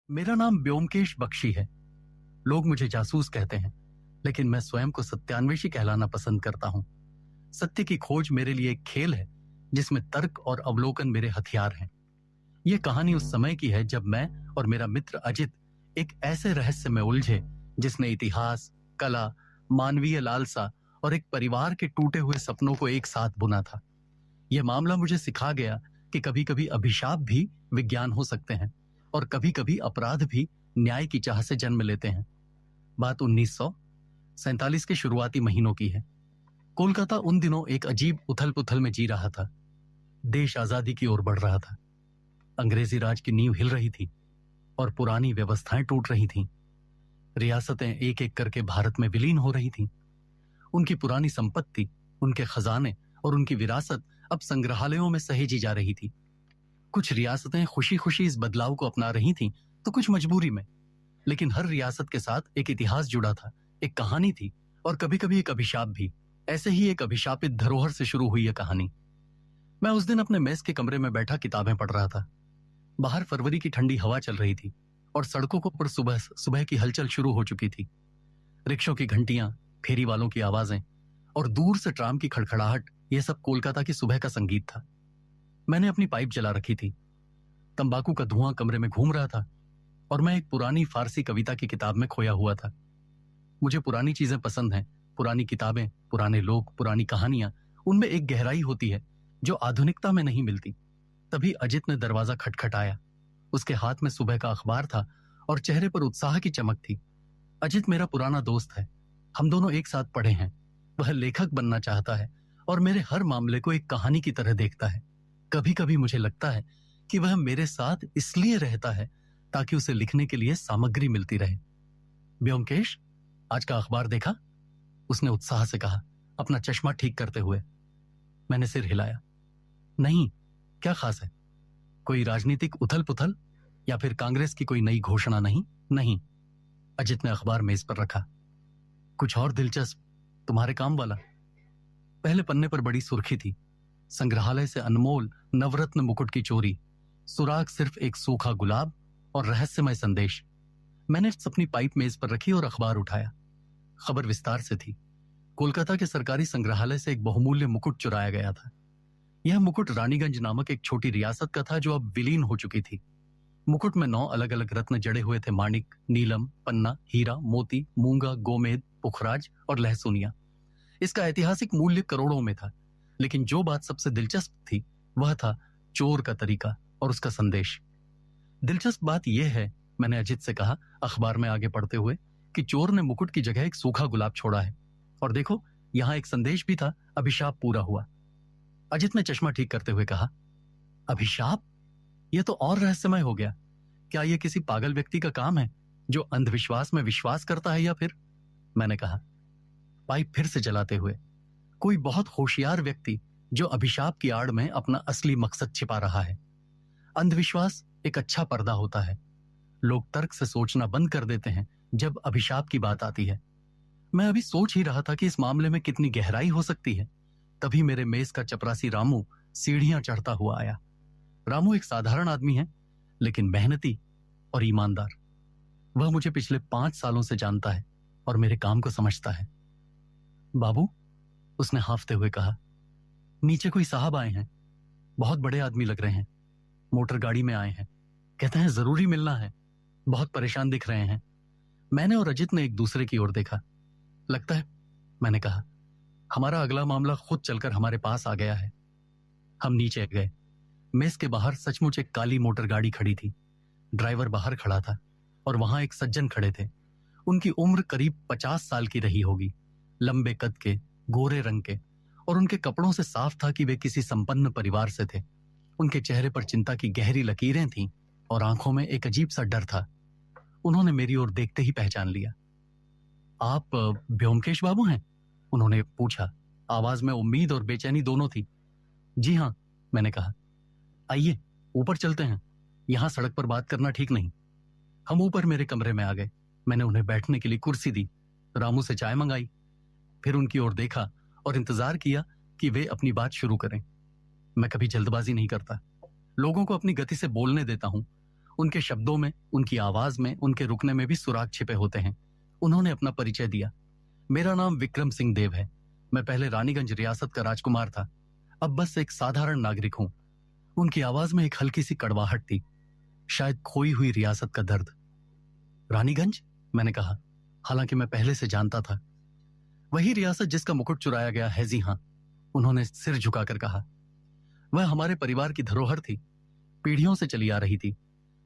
मेरा नाम ब्योमकेश बख्शी है। लोग मुझे जासूस कहते हैं, लेकिन मैं स्वयं को सत्यान्वेषी कहलाना पसंद करता हूं। सत्य की खोज मेरे लिए एक खेल है जिसमें तर्क और अवलोकन मेरे हथियार हैं। यह कहानी उस समय की है जब मैं और मेरा मित्र अजित एक ऐसे रहस्य में उलझे जिसने इतिहास, कला, मानवीय लालसा और एक परिवार के टूटे हुए सपनों को एक साथ बुना था। यह मामला मुझे सिखा गया कि कभी कभी अभिशाप भी विज्ञान हो सकते हैं और कभी कभी अपराध भी न्याय की चाह से जन्म लेते हैं। बात 1947 के शुरुआती महीनों की है। कोलकाता उन दिनों एक अजीब उथल पुथल में जी रहा था। देश आजादी की ओर बढ़ रहा था। अंग्रेजी राज की नींव हिल रही थी और पुरानी व्यवस्थाएं टूट रही थीं। रियासतें एक एक करके भारत में विलीन हो रही थीं। उनकी पुरानी संपत्ति, उनके खजाने और उनकी विरासत अब संग्रहालयों में सहेजी जा रही थी। कुछ रियासतें खुशी खुशी इस बदलाव को अपना रही थीं, तो कुछ मजबूरी में। लेकिन हर रियासत के साथ एक इतिहास जुड़ा था, एक कहानी थी और कभी कभी एक अभिशाप भी। ऐसे ही एक अभिशापित धरोहर से शुरू हुई यह कहानी। मैं उस दिन अपने मेस के कमरे में बैठा किताबें पढ़ रहा था। बाहर फरवरी की ठंडी हवा चल रही थी और सड़कों पर सुबह सुबह की हलचल शुरू हो चुकी थी। रिक्शों की घंटियां, फेरी वालों की आवाजें और दूर से ट्राम की खड़खड़ाहट, यह सब कोलकाता की सुबह का संगीत था। मैंने अपनी पाइप जला रखी थी। तंबाकू का धुआं कमरे में घूम रहा था और मैं एक पुरानी फारसी कविता की किताब में खोया हुआ था। मुझे पुरानी चीजें पसंद हैं, पुरानी किताबें, पुराने लोग, पुरानी कहानियां। उनमें एक गहराई होती है जो आधुनिकता में नहीं मिलती। तभी अजित ने दरवाजा खटखटाया। उसके हाथ में सुबह का अखबार था और चेहरे पर उत्साह की चमक थी। अजित मेरा पुराना दोस्त है। हम दोनों एक साथ पढ़े हैं। वह लेखक बनना चाहता है और मेरे हर मामले को एक कहानी की तरह देखता है। कभी कभी मुझे लगता है कि वह मेरे साथ इसलिए रहता है ताकि उसे लिखने के लिए सामग्री मिलती रहे। ब्योमकेश, आज का अखबार देखा? उसने उत्साह से कहा, अपना चश्मा ठीक करते हुए। मैंने सिर हिलाया। नहीं, क्या खास है? कोई राजनीतिक उथल पुथल या फिर कांग्रेस की कोई नई घोषणा? नहीं। अजित ने अखबार मेज पर रखा। कुछ और दिलचस्प, तुम्हारे काम वाला? पहले पन्ने पर बड़ी सुर्खी थी, संग्रहालय से अनमोल नवरत्न मुकुट की चोरी, सुराग सिर्फ एक सूखा गुलाब और रहस्यमय संदेश। मैंने अपनी पाइप मेज पर रखी और अखबार उठाया। खबर विस्तार से थी। कोलकाता के सरकारी संग्रहालय से एक बहुमूल्य मुकुट चुराया गया था। यह मुकुट रानीगंज नामक एक छोटी रियासत का था जो अब विलीन हो चुकी थी। मुकुट में 9 अलग अलग रत्न जड़े हुए थे, माणिक, नीलम, पन्ना, हीरा, मोती, मूंगा, गोमेद, पुखराज और लहसुनिया। इसका ऐतिहासिक मूल्य करोड़ों में था, लेकिन जो बात सबसे दिलचस्प थी वह था चोर का तरीका और उसका संदेश। दिलचस्प बात यह है, मैंने अजित से कहा अखबार में आगे पढ़ते हुए, कि चोर ने मुकुट की जगह एक सूखा गुलाब छोड़ा है। और देखो, यहां एक संदेश भी था, अभिशाप पूरा हुआ। अजित ने चश्मा ठीक करते हुए कहा, अभिशाप? यह तो और रहस्यमय हो गया। क्या यह किसी पागल व्यक्ति का काम है जो अंधविश्वास में विश्वास करता है, या फिर? मैंने कहा, पाइप फिर से जलाते हुए, कोई बहुत होशियार व्यक्ति जो अभिशाप की आड़ में अपना असली मकसद छिपा रहा है। अंधविश्वास एक अच्छा पर्दा होता है। लोग तर्क से सोचना बंद कर देते हैं जब अभिशाप की बात आती है। मैं अभी सोच ही रहा था कि इस मामले में कितनी गहराई हो सकती है, तभी मेरे मेज का चपरासी रामू सीढ़ियां चढ़ता हुआ आया। रामू एक साधारण आदमी है, लेकिन मेहनती और ईमानदार। वह मुझे पिछले 5 सालों से जानता है और मेरे काम को समझता है। बाबू, उसने हांफते हुए कहा, नीचे कोई साहब आए हैं, बहुत बड़े आदमी लग रहे हैं, मोटर गाड़ी में आए हैं, कहते हैं जरूरी मिलना है, बहुत परेशान दिख रहे हैं। मैंने और अजित ने एक दूसरे की ओर देखा। लगता है, मैंने कहा, हमारा अगला मामला खुद चलकर हमारे पास आ गया है। हम नीचे गए। मेस के बाहर सचमुच एक काली मोटर गाड़ी खड़ी थी। ड्राइवर बाहर खड़ा था और वहां एक सज्जन खड़े थे। उनकी उम्र करीब 50 साल की रही होगी। लंबे कद के, गोरे रंग के, और उनके कपड़ों से साफ था कि वे किसी संपन्न परिवार से थे। उनके चेहरे पर चिंता की गहरी लकीरें थीं और आंखों में एक अजीब सा डर था। उन्होंने मेरी ओर देखते ही पहचान लिया। आप ब्योमकेश बाबू हैं? उन्होंने पूछा। आवाज में उम्मीद और बेचैनी दोनों थी। जी हाँ, मैंने कहा। आइए, ऊपर चलते हैं, यहां सड़क पर बात करना ठीक नहीं। हम ऊपर मेरे कमरे में आ गए। मैंने उन्हें बैठने के लिए कुर्सी दी, रामू से चाय मंगाई, फिर उनकी ओर देखा और इंतजार किया कि वे अपनी बात शुरू करें। मैं कभी जल्दबाजी नहीं करता, लोगों को अपनी गति से बोलने देता हूं। उनके शब्दों में, उनकी आवाज में, उनके रुकने में भी सुराग छिपे होते हैं। उन्होंने अपना परिचय दिया। मेरा नाम विक्रम सिंह देव है। मैं पहले रानीगंज रियासत का राजकुमार था, अब बस एक साधारण नागरिक हूं। उनकी आवाज में एक हल्की सी कड़वाहट थी, शायद खोई हुई रियासत का दर्द। रानीगंज? मैंने कहा, हालांकि मैं पहले से जानता था। वही रियासत जिसका मुकुट चुराया गया है, जी हां, उन्होंने सिर झुकाकर कहा। वह हमारे परिवार की धरोहर थी, पीढ़ियों से चली आ रही थी।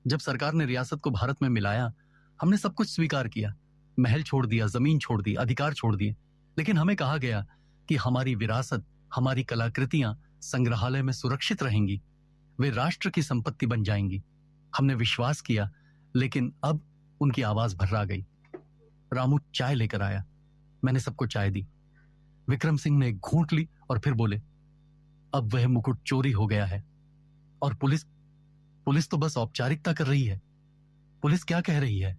जब सरकार ने रियासत को भारत में मिलाया, हमने सब कुछ स्वीकार किया, महल छोड़ दिया, जमीन छोड़ दी, अधिकार छोड़ दिए। लेकिन हमें कहा गया कि हमारी विरासत, हमारी कलाकृतियां संग्रहालय में सुरक्षित रहेंगी, वे राष्ट्र की संपत्ति बन जाएंगी। हमने विश्वास किया, लेकिन अब उनकी आवाज भर्रा गई। रामू चाय लेकर आया। मैंने सबको चाय दी। विक्रम सिंह ने एक घूंट ली और फिर बोले, अब वह मुकुट चोरी हो गया है और पुलिस तो बस औपचारिकता कर रही है। पुलिस क्या कह रही है?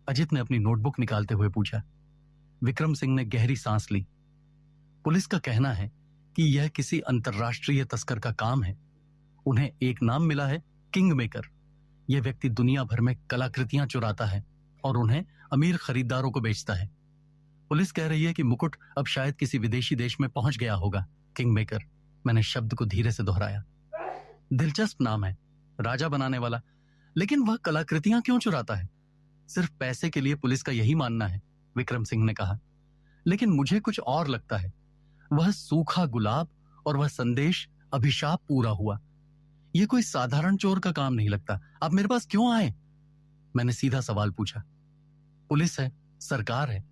अजित ने अपनी नोटबुक निकालते हुए पूछा। विक्रम सिंह ने गहरी सांस ली। पुलिस का कहना है कि यह किसी अंतर्राष्ट्रीय तस्कर का काम है। उन्हें एक नाम मिला है, किंग मेकर। यह व्यक्ति दुनिया भर में कलाकृतियां चुराता है और उन्हें अमीर खरीदारों को बेचता है। पुलिस कह रही है कि मुकुट अब शायद किसी विदेशी देश में पहुंच गया होगा। किंग मेकर, मैंने शब्द को धीरे से दोहराया। दिलचस्प नाम है, राजा बनाने वाला। लेकिन वह कलाकृतियां क्यों चुराता है? सिर्फ पैसे के लिए, पुलिस का यही मानना है, विक्रम सिंह ने कहा। लेकिन मुझे कुछ और लगता है। वह सूखा गुलाब और वह संदेश, अभिशाप पूरा हुआ। यह कोई साधारण चोर का काम नहीं लगता। आप मेरे पास क्यों आए? मैंने सीधा सवाल पूछा। पुलिस है, सरकार है,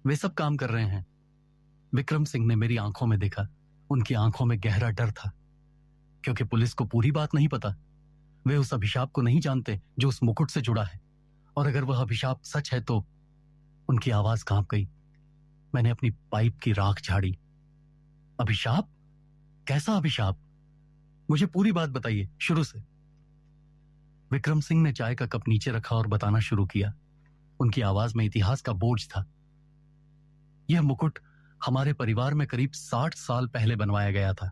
वे सब काम कर रहे हैं। विक्रम सिंह ने मेरी आंखों में देखा। उनकी आंखों में गहरा डर था, क्योंकि पुलिस को पूरी बात नहीं पता। वे उस अभिशाप को नहीं जानते जो उस मुकुट से जुड़ा है। और अगर वह अभिशाप सच है तो... उनकी आवाज कांप गई। मैंने अपनी पाइप की राख झाड़ी। अभिशाप? कैसा अभिशाप? मुझे पूरी बात बताइए, शुरू से। विक्रम सिंह ने चाय का कप नीचे रखा और बताना शुरू किया। उनकी आवाज में इतिहास का बोझ था। यह मुकुट हमारे परिवार में करीब 60 साल पहले बनवाया गया था,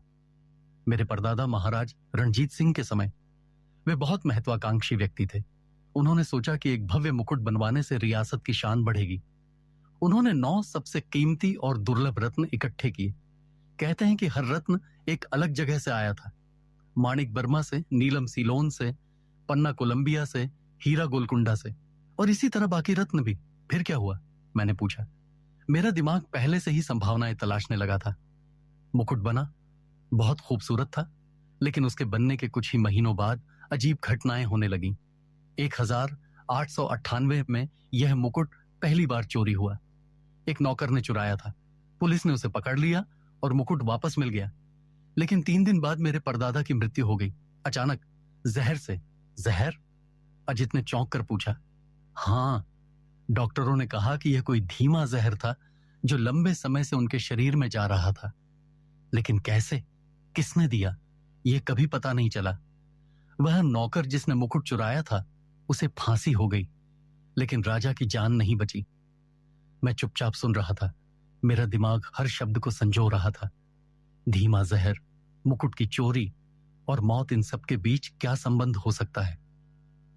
मेरे परदादा महाराज रणजीत सिंह के समय। वे बहुत महत्वाकांक्षी व्यक्ति थे। उन्होंने सोचा कि एक भव्य मुकुट बनवाने से रियासत की शान बढ़ेगी। उन्होंने 9 सबसे कीमती और दुर्लभ रत्न इकट्ठे किए। कहते हैं कि हर रत्न एक अलग जगह से आया था, माणिक बर्मा से, नीलम सीलोन से, पन्ना कोलंबिया से, हीरा गोलकुंडा से, और इसी तरह बाकी रत्न भी। फिर क्या हुआ? मैंने पूछा। मेरा दिमाग पहले से ही संभावनाएं तलाशने लगा था। मुकुट बना, बहुत खूबसूरत था, लेकिन उसके बनने के कुछ ही महीनों बाद अजीब घटनाएं होने लगीं। 1898 में यह मुकुट पहली बार चोरी हुआ। एक नौकर ने चुराया था। पुलिस ने उसे पकड़ लिया और मुकुट वापस मिल गया। लेकिन 3 दिन बाद मेरे परदादा की मृत्यु हो गई, अचानक, जहर से। जहर? अजित ने चौंक कर पूछा। हाँ, डॉक्टरों ने कहा कि यह कोई धीमा जहर था जो लंबे समय से उनके शरीर में जा रहा था। लेकिन कैसे, किसने दिया, यह कभी पता नहीं चला। वह नौकर जिसने मुकुट चुराया था, उसे फांसी हो गई, लेकिन राजा की जान नहीं बची। मैं चुपचाप सुन रहा था। मेरा दिमाग हर शब्द को संजो रहा था। धीमा जहर, मुकुट की चोरी और मौत, इन सब के बीच क्या संबंध हो सकता है?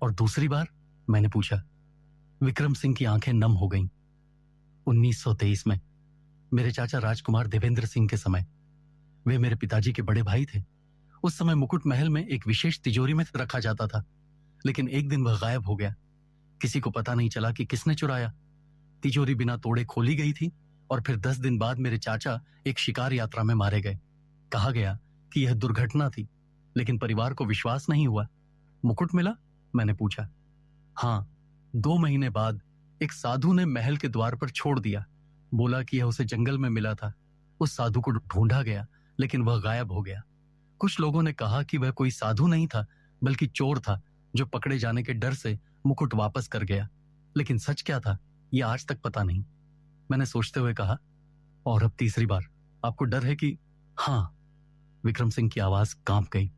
और दूसरी बार? मैंने पूछा। विक्रम सिंह की आंखें नम हो गईं। 1923 में, मेरे चाचा राजकुमार देवेंद्र सिंह के समय। वे मेरे पिताजी के बड़े भाई थे। उस समय मुकुट महल में एक विशेष तिजोरी में रखा जाता था, लेकिन एक दिन वह गायब हो गया। किसी को पता नहीं चला कि किसने चुराया। तिजोरी बिना तोड़े खोली गई थी और फिर 10 दिन बाद मेरे चाचा एक शिकार यात्रा में मारे गए। कहा गया कि यह दुर्घटना थी, लेकिन परिवार को विश्वास नहीं हुआ। मुकुट मिला? मैंने पूछा। हाँ, 2 महीने बाद एक साधु ने महल के द्वार पर छोड़ दिया। बोला कि यह उसे जंगल में मिला था। उस साधु को ढूंढा गया, लेकिन वह गायब हो गया। कुछ लोगों ने कहा कि वह कोई साधु नहीं था, बल्कि चोर था जो पकड़े जाने के डर से मुकुट वापस कर गया। लेकिन सच क्या था, यह आज तक पता नहीं। मैंने सोचते हुए कहा, और अब तीसरी बार, आपको डर है कि... हाँ, विक्रम सिंह की आवाज कांप गई।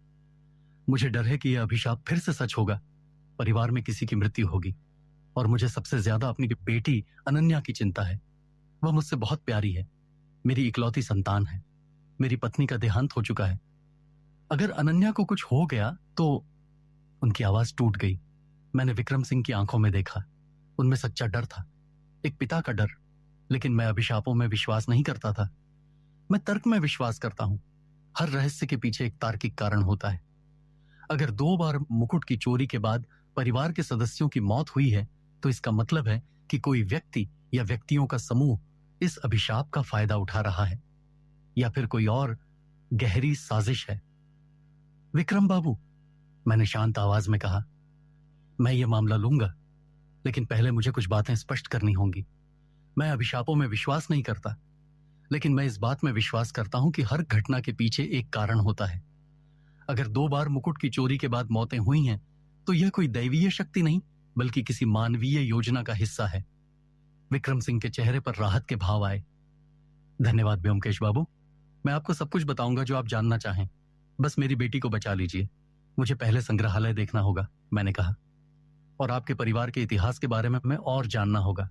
मुझे डर है कि यह अभिशाप फिर से सच होगा। परिवार में किसी की मृत्यु होगी, और मुझे सबसे ज्यादा अपनी बेटी अनन्या की चिंता है। वह मुझसे बहुत प्यारी है, मेरी इकलौती संतान है। मेरी पत्नी का देहांत हो चुका है। अगर अनन्या को कुछ हो गया तो... उनकी आवाज टूट गई। मैंने विक्रम सिंह की आंखों में देखा। उनमें सच्चा डर था, एक पिता का डर। लेकिन मैं अभिशापों में विश्वास नहीं करता था। मैं तर्क में विश्वास करता हूं। हर रहस्य के पीछे एक तार्किक कारण होता है। अगर 2 बार मुकुट की चोरी के बाद परिवार के सदस्यों की मौत हुई है, तो इसका मतलब है कि कोई व्यक्ति या व्यक्तियों का समूह इस अभिशाप का फायदा उठा रहा है, या फिर कोई और गहरी साजिश है। विक्रम बाबू, मैंने शांत आवाज में कहा, मैं ये मामला लूंगा, लेकिन पहले मुझे कुछ बातें स्पष्ट करनी होंगी। मैं अभिशापों में विश्वास नहीं करता, लेकिन मैं इस बात में विश्वास करता हूं कि हर घटना के पीछे एक कारण होता है। अगर 2 बार मुकुट की चोरी के बाद मौतें हुई हैं, तो यह कोई दैवीय शक्ति नहीं, बल्कि किसी मानवीय योजना का हिस्सा है। विक्रम सिंह के चेहरे पर राहत के भाव आए। धन्यवाद ब्योमकेश बाबू, मैं आपको सब कुछ बताऊंगा जो आप जानना चाहें। बस मेरी बेटी को बचा लीजिए। मुझे पहले संग्रहालय देखना होगा, मैंने कहा, और आपके परिवार के इतिहास के बारे में मैं और जानना होगा।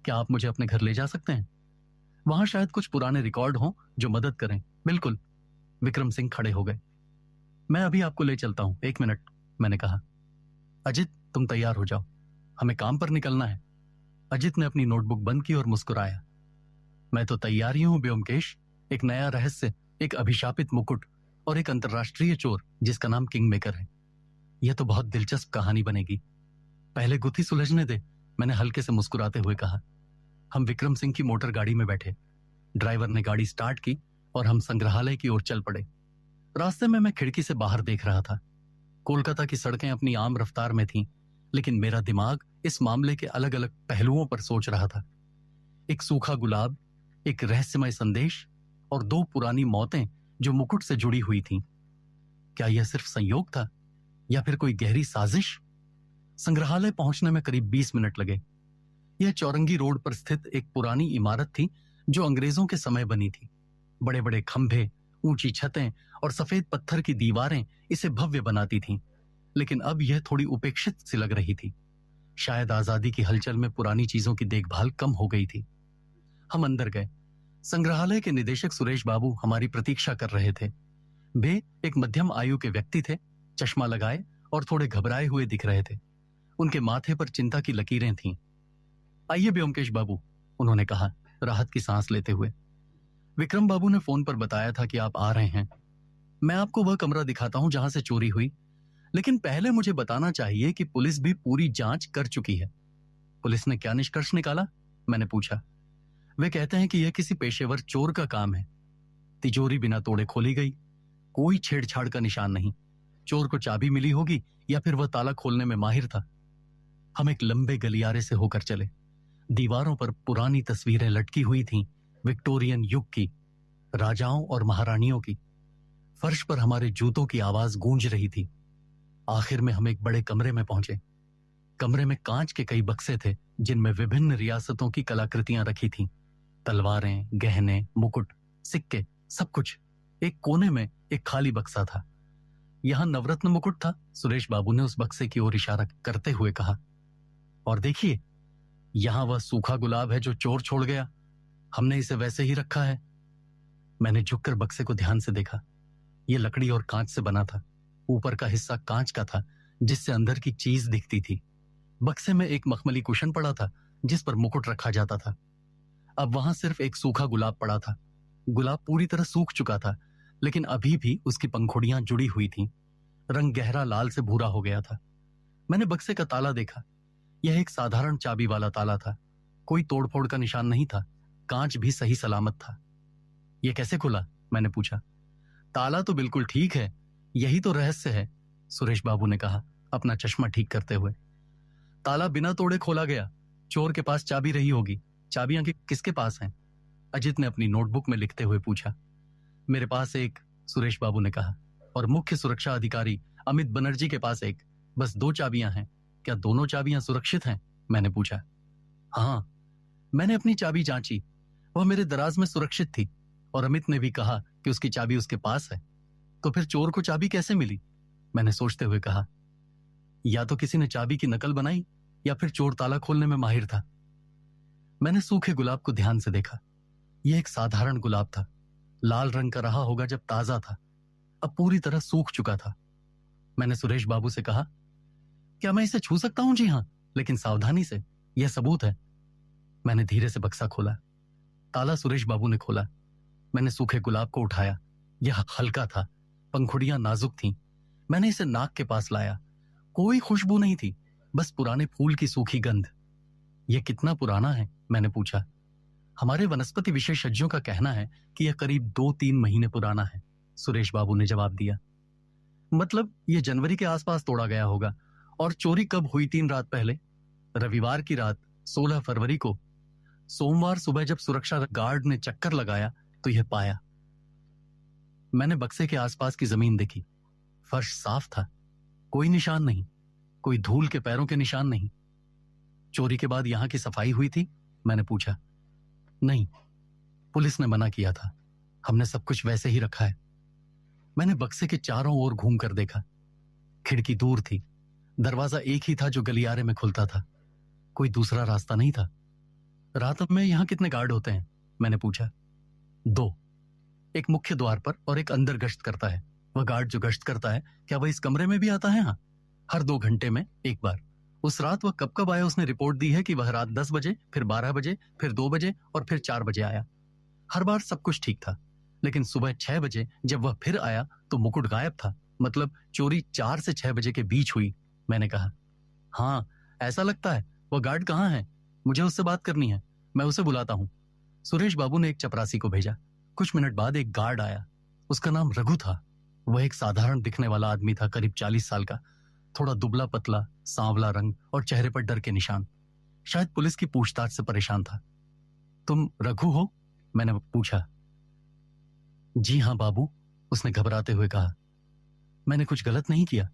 क्या आप मुझे अपने घर ले जा सकते हैं? वहां शायद कुछ पुराने रिकॉर्ड हों जो मदद करें। बिल्कुल। विक्रम सिंह खड़े हो गए। मैं अभी आपको ले चलता हूं, 1 मिनट, मैंने कहा। अजित, तुम तैयार हो जाओ, हमें काम पर निकलना है। अजित ने अपनी नोटबुक बंद की और मुस्कुराया। मैं तो तैयार ही हूं ब्योमकेश। एक नया रहस्य, एक अभिशापित मुकुट और एक अंतर्राष्ट्रीय चोर जिसका नाम किंग मेकर है। यह तो बहुत दिलचस्प कहानी बनेगी। पहले गुत्थी सुलझने दे, मैंने हल्के से मुस्कुराते हुए कहा। हम विक्रम सिंह की मोटर गाड़ी में बैठे। ड्राइवर ने गाड़ी स्टार्ट की और हम संग्रहालय की ओर चल पड़े। रास्ते में मैं खिड़की से बाहर देख रहा था। कोलकाता की सड़कें अपनी आम रफ्तार में थीं, लेकिन मेरा दिमाग इस मामले के अलग अलग पहलुओं पर सोच रहा था। एक सूखा गुलाब, एक रहस्यमय संदेश और 2 पुरानी मौतें जो मुकुट से जुड़ी हुई थीं। क्या यह सिर्फ संयोग था या फिर कोई गहरी साजिश? संग्रहालय पहुंचने में करीब 20 मिनट लगे। यह चौरंगी रोड पर स्थित एक पुरानी इमारत थी जो अंग्रेजों के समय बनी थी। बड़े बड़े खंभे, ऊंची छतें और सफेद पत्थर की दीवारें इसे भव्य बनाती थीं, लेकिन अब यह थोड़ी उपेक्षित सी लग रही थी। शायद आजादी की हलचल में पुरानी चीजों की देखभाल कम हो गई थी। हम अंदर गए। संग्रहालय के निदेशक सुरेश बाबू हमारी प्रतीक्षा कर रहे थे। वे एक मध्यम आयु के व्यक्ति थे, चश्मा लगाए और थोड़े घबराए हुए दिख रहे थे। उनके माथे पर चिंता की लकीरें थीं। आइए ब्योमकेश बाबू, उन्होंने कहा, राहत की सांस लेते हुए। विक्रम बाबू ने फोन पर बताया था कि आप आ रहे हैं। मैं आपको वह कमरा दिखाता हूं जहां से चोरी हुई, लेकिन पहले मुझे बताना चाहिए कि पुलिस भी पूरी जांच कर चुकी है। पुलिस ने क्या निष्कर्ष निकाला? मैंने पूछा। वे कहते हैं कि यह किसी पेशेवर चोर का काम है। तिजोरी बिना तोड़े खोली गई, कोई छेड़छाड़ का निशान नहीं। चोर को चाबी मिली होगी या फिर वह ताला खोलने में माहिर था। हम एक लंबे गलियारे से होकर चले। दीवारों पर पुरानी तस्वीरें लटकी हुई थीं, विक्टोरियन युग की, राजाओं और महारानियों की। फर्श पर हमारे जूतों की आवाज गूंज रही थी। आखिर में हम एक बड़े कमरे में पहुंचे। कमरे में कांच के कई बक्से थे जिनमें विभिन्न रियासतों की कलाकृतियां रखी थीं। तलवारें, गहने, मुकुट, सिक्के, सब कुछ। एक कोने में एक खाली बक्सा था। यहां नवरत्न मुकुट था, सुरेश बाबू ने उस बक्से की ओर इशारा करते हुए कहा। और देखिए, यहां वह सूखा गुलाब है जो चोर छोड़ गया। हमने इसे वैसे ही रखा है। मैंने झुककर बक्से को ध्यान से देखा। यह लकड़ी और कांच से बना था। ऊपर का हिस्सा कांच का था जिससे अंदर की चीज दिखती थी। बक्से में एक मखमली कुशन पड़ा था जिस पर मुकुट रखा जाता था। अब वहां सिर्फ एक सूखा गुलाब पड़ा था। गुलाब पूरी तरह सूख चुका था, लेकिन अभी भी उसकी पंखुड़ियां जुड़ी हुई थीं। रंग गहरा लाल से भूरा हो गया था। मैंने बक्से का ताला देखा। यह एक साधारण चाबी वाला ताला था। कोई तोड़फोड़ का निशान नहीं था। कांच भी सही सलामत था। यह कैसे खुला? मैंने पूछा। ताला तो बिल्कुल ठीक है, यही तो रहस्य है, सुरेश बाबू ने कहा, अपना चश्मा ठीक करते हुए। ताला बिना तोड़े खोला गया। चोर के पास चाबी रही होगी। चाबियां किसके पास हैं? अजित ने अपनी नोटबुक में लिखते हुए पूछा। मेरे पास एक, सुरेश बाबू ने कहा, और मुख्य सुरक्षा अधिकारी अमित बनर्जी के पास एक। बस 2 चाबियां हैं। क्या दोनों चाबियां सुरक्षित हैं? मैंने पूछा। हाँ, मैंने अपनी चाबी जांची, वह मेरे दराज में सुरक्षित थी, और अमित ने भी कहा कि उसकी चाबी उसके पास है। तो फिर चोर को चाबी कैसे मिली? मैंने सोचते हुए कहा। या तो किसी ने चाबी की नकल बनाई या फिर चोर ताला खोलने में माहिर था। मैंने सूखे गुलाब को ध्यान से देखा। यह एक साधारण गुलाब था। लाल रंग का रहा होगा जब ताजा था, अब पूरी तरह सूख चुका था। मैंने सुरेश बाबू से कहा, क्या मैं इसे छू सकता हूं? जी हाँ, लेकिन सावधानी से, यह सबूत है। मैंने धीरे से बक्सा खोला। ताला सुरेश बाबू ने खोला। मैंने सूखे गुलाब को उठाया। यह हल्का था, पंखुड़ियां नाजुक थीं। मैंने इसे नाक के पास लाया। कोई खुशबू नहीं थी, बस पुराने फूल की सूखी गंध। यह कितना पुराना है? मैंने पूछा। हमारे वनस्पति विशेषज्ञों का कहना है कि यह करीब 2-3 महीने पुराना है, सुरेश बाबू ने जवाब दिया। मतलब यह जनवरी के आसपास तोड़ा गया होगा। और चोरी कब हुई? 3 रात पहले, रविवार की रात, 16 फरवरी को। सोमवार सुबह जब सुरक्षा गार्ड ने चक्कर लगाया तो यह पाया। मैंने बक्से के आसपास की जमीन देखी। फर्श साफ था, कोई निशान नहीं, कोई धूल के पैरों के निशान नहीं। चोरी के बाद यहां की सफाई हुई थी? मैंने पूछा। नहीं, पुलिस ने मना किया था। हमने सब कुछ वैसे ही रखा है। मैंने बक्से के चारों ओर घूम कर देखा। खिड़की दूर थी, दरवाजा एक ही था जो गलियारे में खुलता था। कोई दूसरा रास्ता नहीं था। रात में यहां कितने गार्ड होते हैं? मैंने पूछा। 2, एक मुख्य द्वार पर और एक अंदर गश्त करता है। वह गार्ड जो गश्त करता है, क्या वह इस कमरे में भी आता है? हाँ, हर 2 घंटे में एक बार। उस रात वह कब कब आया? उसने रिपोर्ट दी है कि वह रात 10 बजे, फिर 12 बजे, फिर 2 बजे और फिर 4 बजे आया। हर बार सब कुछ ठीक था, लेकिन सुबह 6 बजे जब वह फिर आया तो मुकुट गायब था। मतलब चोरी 4 से 6 बजे के बीच हुई, मैंने कहा। हाँ, ऐसा लगता है। वह गार्ड कहाँ है? मुझे उससे बात करनी है, मैं उसे बुलाता हूं। सुरेश बाबू ने एक चपरासी को भेजा। कुछ मिनट बाद एक गार्ड आया। उसका नाम रघु था। वह एक साधारण दिखने वाला आदमी था, करीब 40 साल का, थोड़ा दुबला पतला, सांवला रंग और चेहरे पर डर के निशान। शायद पुलिस की पूछताछ से परेशान था। तुम रघु हो? मैंने पूछा। जी हाँ बाबू, उसने घबराते हुए कहा। मैंने कुछ गलत नहीं किया,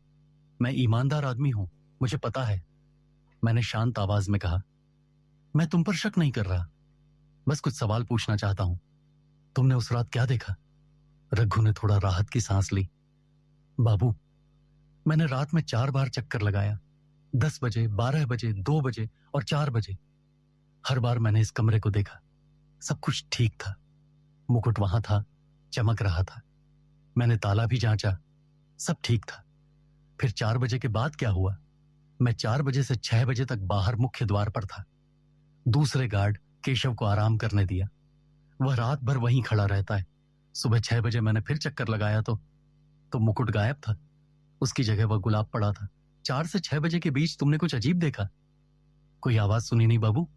मैं ईमानदार आदमी हूं, मुझे पता है, मैंने शांत आवाज में कहा। मैं तुम पर शक नहीं कर रहा, बस कुछ सवाल पूछना चाहता हूं। तुमने उस रात क्या देखा? रघु ने थोड़ा राहत की सांस ली। बाबू, मैंने रात में 4 बार चक्कर लगाया, 10 बजे, 12 बजे, 2 बजे और 4 बजे। हर बार मैंने इस कमरे को देखा। सब कुछ ठीक था। मुकुट वहां था, चमक रहा था। मैंने ताला भी जांचा, सब ठीक था। फिर 4 बजे के बाद क्या हुआ? मैं 4 बजे से 6 बजे तक बाहर मुख्य द्वार पर था। दूसरे गार्ड केशव को आराम करने दिया। वह रात भर वहीं खड़ा रहता है। सुबह 6 बजे मैंने फिर चक्कर लगाया तो मुकुट गायब था। उसकी जगह वह गुलाब पड़ा था। 4 से 6 बजे के बीच तुमने कुछ अजीब देखा? कोई आवाज सुनी नहीं बाबू,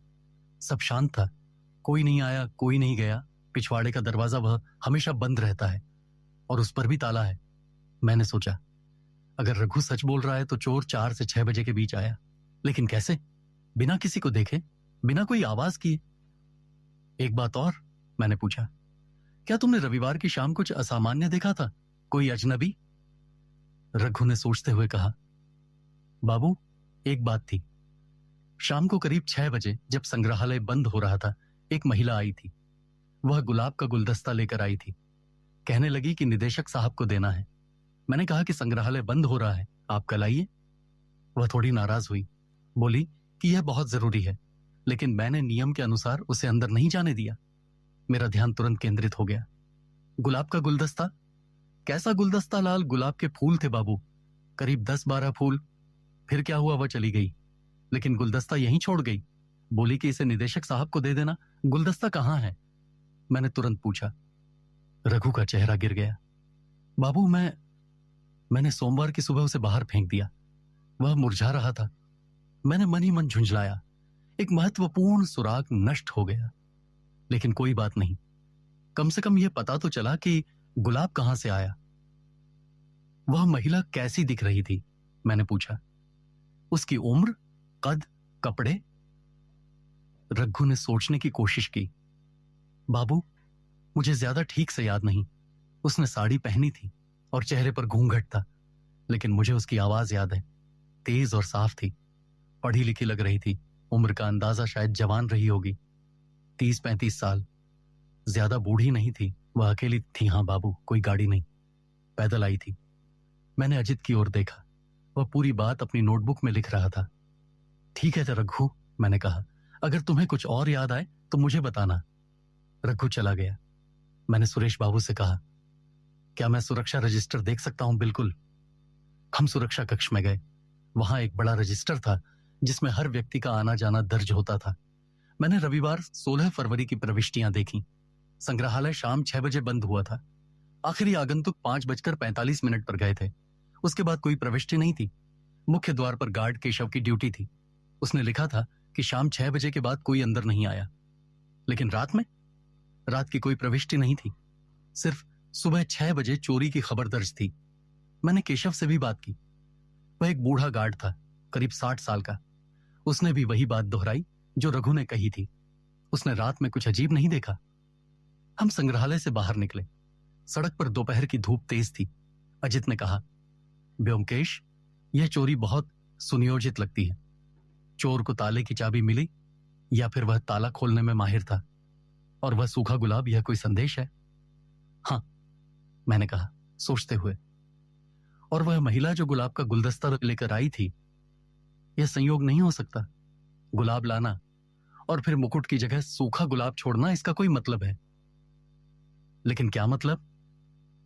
सब शांत था। कोई नहीं आया, कोई नहीं गया। पिछवाड़े का दरवाजा वह हमेशा बंद रहता है और उस पर भी ताला है। मैंने सोचा, अगर रघु सच बोल रहा है तो चोर 4 से 6 बजे के बीच आया, लेकिन कैसे? बिना किसी को देखे, बिना कोई आवाज किए। एक बात और, मैंने पूछा, क्या तुमने रविवार की शाम कुछ असामान्य देखा था? कोई अजनबी? रघु ने सोचते हुए कहा, बाबू, एक बात थी। शाम को करीब 6 बजे जब संग्रहालय बंद हो रहा था, एक महिला आई थी। वह गुलाब का गुलदस्ता लेकर आई थी। कहने लगी कि निदेशक साहब को देना है। मैंने कहा कि संग्रहालय बंद हो रहा है, आप कल आइए। वह थोड़ी नाराज हुई, बोली कि यह बहुत जरूरी है, लेकिन मैंने नियम के अनुसार उसे अंदर नहीं जाने दिया। मेरा ध्यान तुरंत केंद्रित हो गया। गुलाब का गुलदस्ता? कैसा गुलदस्ता लाल? गुलाब के फूल थे बाबू, करीब 10-12 फूल। फिर क्या हुआ? वह चली गई, लेकिन गुलदस्ता यहीं छोड़ गई। बोली कि इसे निदेशक साहब को दे देना। गुलदस्ता कहाँ है? मैंने तुरंत पूछा। रघु का चेहरा गिर गया। बाबू, मैंने सोमवार की सुबह उसे बाहर फेंक दिया। वह मुरझा रहा था। मैंने मन ही मन झुंझलाया। एक महत्वपूर्ण सुराग नष्ट हो गया। लेकिन कोई बात नहीं, कम से कम यह पता तो चला कि गुलाब कहां से आया। वह महिला कैसी दिख रही थी? मैंने पूछा। उसकी उम्र, कद, कपड़े? रघु ने सोचने की कोशिश की। बाबू, मुझे ज्यादा ठीक से याद नहीं। उसने साड़ी पहनी थी और चेहरे पर घूंघट था, लेकिन मुझे उसकी आवाज याद है। तेज और साफ थी, पढ़ी लिखी लग रही थी। उम्र का अंदाजा शायद जवान रही होगी, 30-35 साल। ज्यादा बूढ़ी नहीं थी। वह अकेली थी। हाँ बाबू, कोई गाड़ी नहीं, पैदल आई थी। मैंने अजित की ओर देखा। वह पूरी बात अपनी नोटबुक में लिख रहा था। ठीक है रघु, मैंने कहा, अगर तुम्हें कुछ और याद आए तो मुझे बताना। रघु चला गया। मैंने सुरेश बाबू से कहा, क्या मैं सुरक्षा रजिस्टर देख सकता हूं? बिल्कुल। हम सुरक्षा कक्ष में गए। वहां एक बड़ा रजिस्टर था जिसमें हर व्यक्ति का आना जाना दर्ज होता था। मैंने रविवार 16 फरवरी की प्रविष्टियां देखी। संग्रहालय शाम 6 बजे बंद हुआ था। आखिरी आगंतुक 5:45 पर गए थे। उसके बाद कोई प्रविष्टि नहीं थी। मुख्य द्वार पर गार्ड केशव की ड्यूटी थी। उसने लिखा था कि शाम 6 बजे के बाद कोई अंदर नहीं आया। लेकिन रात की कोई प्रविष्टि नहीं थी। सिर्फ सुबह 6 बजे चोरी की खबर दर्ज थी। मैंने केशव से भी बात की। वह एक बूढ़ा गार्ड था, करीब 60 साल का। उसने भी वही बात दोहराई जो रघु ने कही थी। उसने रात में कुछ अजीब नहीं देखा। हम संग्रहालय से बाहर निकले। सड़क पर दोपहर की धूप तेज थी। अजित ने कहा, ब्योमकेश, यह चोरी बहुत सुनियोजित लगती है। चोर को ताले की चाबी मिली या फिर वह ताला खोलने में माहिर था? और वह सूखा गुलाब, यह कोई संदेश है? हाँ, मैंने कहा सोचते हुए। और वह महिला जो गुलाब का गुलदस्ता लेकर आई थी, यह संयोग नहीं हो सकता? गुलाब लाना और फिर मुकुट की जगह सूखा गुलाब छोड़ना, इसका कोई मतलब है। लेकिन क्या मतलब,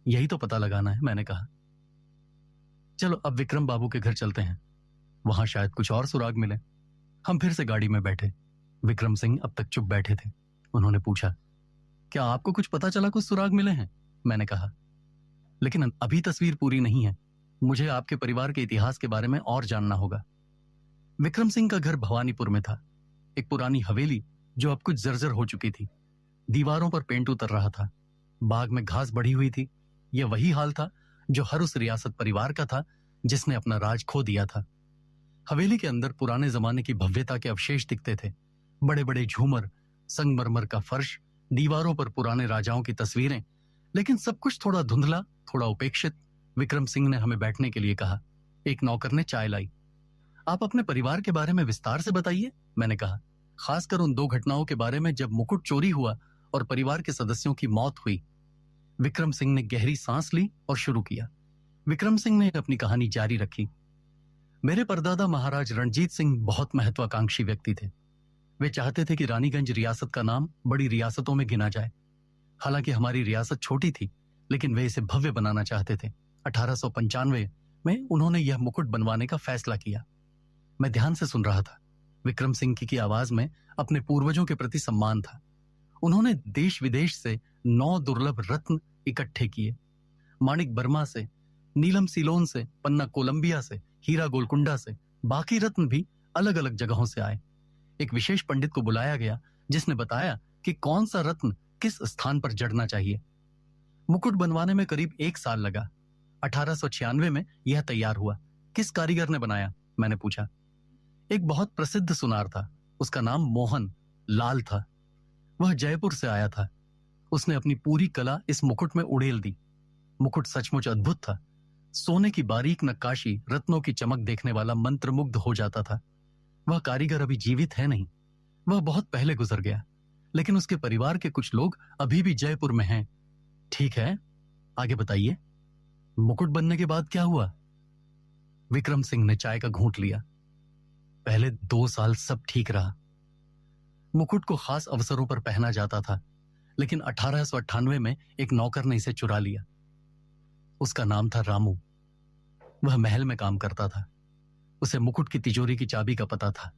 यही तो पता लगाना है, मैंने कहा। चलो अब विक्रम बाबू के घर चलते हैं, वहां शायद कुछ और सुराग मिले। हम फिर से गाड़ी में बैठे। विक्रम सिंह अब तक चुप बैठे थे। उन्होंने पूछा, क्या आपको कुछ पता चला, कुछ सुराग मिले हैं? मैंने कहा, लेकिन अभी तस्वीर पूरी नहीं है। मुझे आपके परिवार के इतिहास के बारे में और जानना होगा। विक्रम सिंह का घर भवानीपुर में था। एक पुरानी हवेली जो अब कुछ जर्जर हो चुकी थी। दीवारों पर पेंट उतर रहा था। बाग में घास बढ़ी हुई थी। यह वही हाल था जो हर उस रियासत परिवार का था जिसने अपना राज खो दिया था। हवेली के अंदर पुराने जमाने की भव्यता के अवशेष दिखते थे। बड़े बड़े झूमर, संगमरमर का फर्श, दीवारों पर पुराने राजाओं की तस्वीरें, लेकिन सब कुछ थोड़ा धुंधला, थोड़ा उपेक्षित। विक्रम सिंह ने हमें बैठने के लिए कहा। एक नौकर ने चाय लाई। आप अपने परिवार के बारे में विस्तार से बताइए, मैंने कहा, खासकर उन 2 घटनाओं के बारे में जब मुकुट चोरी हुआ और परिवार के सदस्यों की मौत हुई। विक्रम सिंह ने गहरी सांस ली और शुरू किया। विक्रम सिंह ने अपनी कहानी जारी रखी। मेरे परदादा महाराज रणजीत सिंह बहुत महत्वाकांक्षी व्यक्ति थे। वे चाहते थे कि रानीगंज रियासत का नाम बड़ी रियासतों में गिना जाए। हालांकि हमारी रियासत छोटी थी, लेकिन वे इसे भव्य बनाना चाहते थे। 1895 में उन्होंने यह मुकुट बनवाने का फैसला किया। मैं ध्यान से सुन रहा था। विक्रम सिंह की आवाज में अपने पूर्वजों के प्रति सम्मान था। उन्होंने देश विदेश से 9 दुर्लभ रत्न इकट्ठे किए। माणिक बर्मा से, नीलम सीलोन से, पन्ना कोलंबिया से, हीरा गोलकुंडा से, बाकी रत्न भी अलग अलग जगहों से आए। एक विशेष पंडित को बुलाया गया जिसने बताया कि कौन सा रत्न किस स्थान पर जड़ना चाहिए। मुकुट बनवाने में करीब 1 साल लगा। 1896 में यह तैयार हुआ। किस कारीगर ने बनाया, मैंने पूछा। एक बहुत प्रसिद्ध सुनार था। उसका नाम मोहन लाल था। वह जयपुर से आया था। उसने अपनी पूरी कला इस मुकुट में उड़ेल दी। मुकुट सचमुच अद्भुत था। सोने की बारीक नक्काशी, रत्नों की चमक देखने वाला मंत्रमुग्ध हो जाता था। वह कारीगर अभी जीवित है नहीं, वह बहुत पहले गुजर गया, लेकिन उसके परिवार के कुछ लोग अभी भी जयपुर में हैं। ठीक है, आगे बताइए। मुकुट बनने के बाद क्या हुआ? विक्रम सिंह ने चाय का घूंट लिया। पहले 2 साल सब ठीक रहा। मुकुट को खास अवसरों पर पहना जाता था, लेकिन 1898 में एक नौकर ने इसे चुरा लिया। उसका नाम था रामू। वह महल में काम करता था। उसे मुकुट की तिजोरी की चाबी का पता था।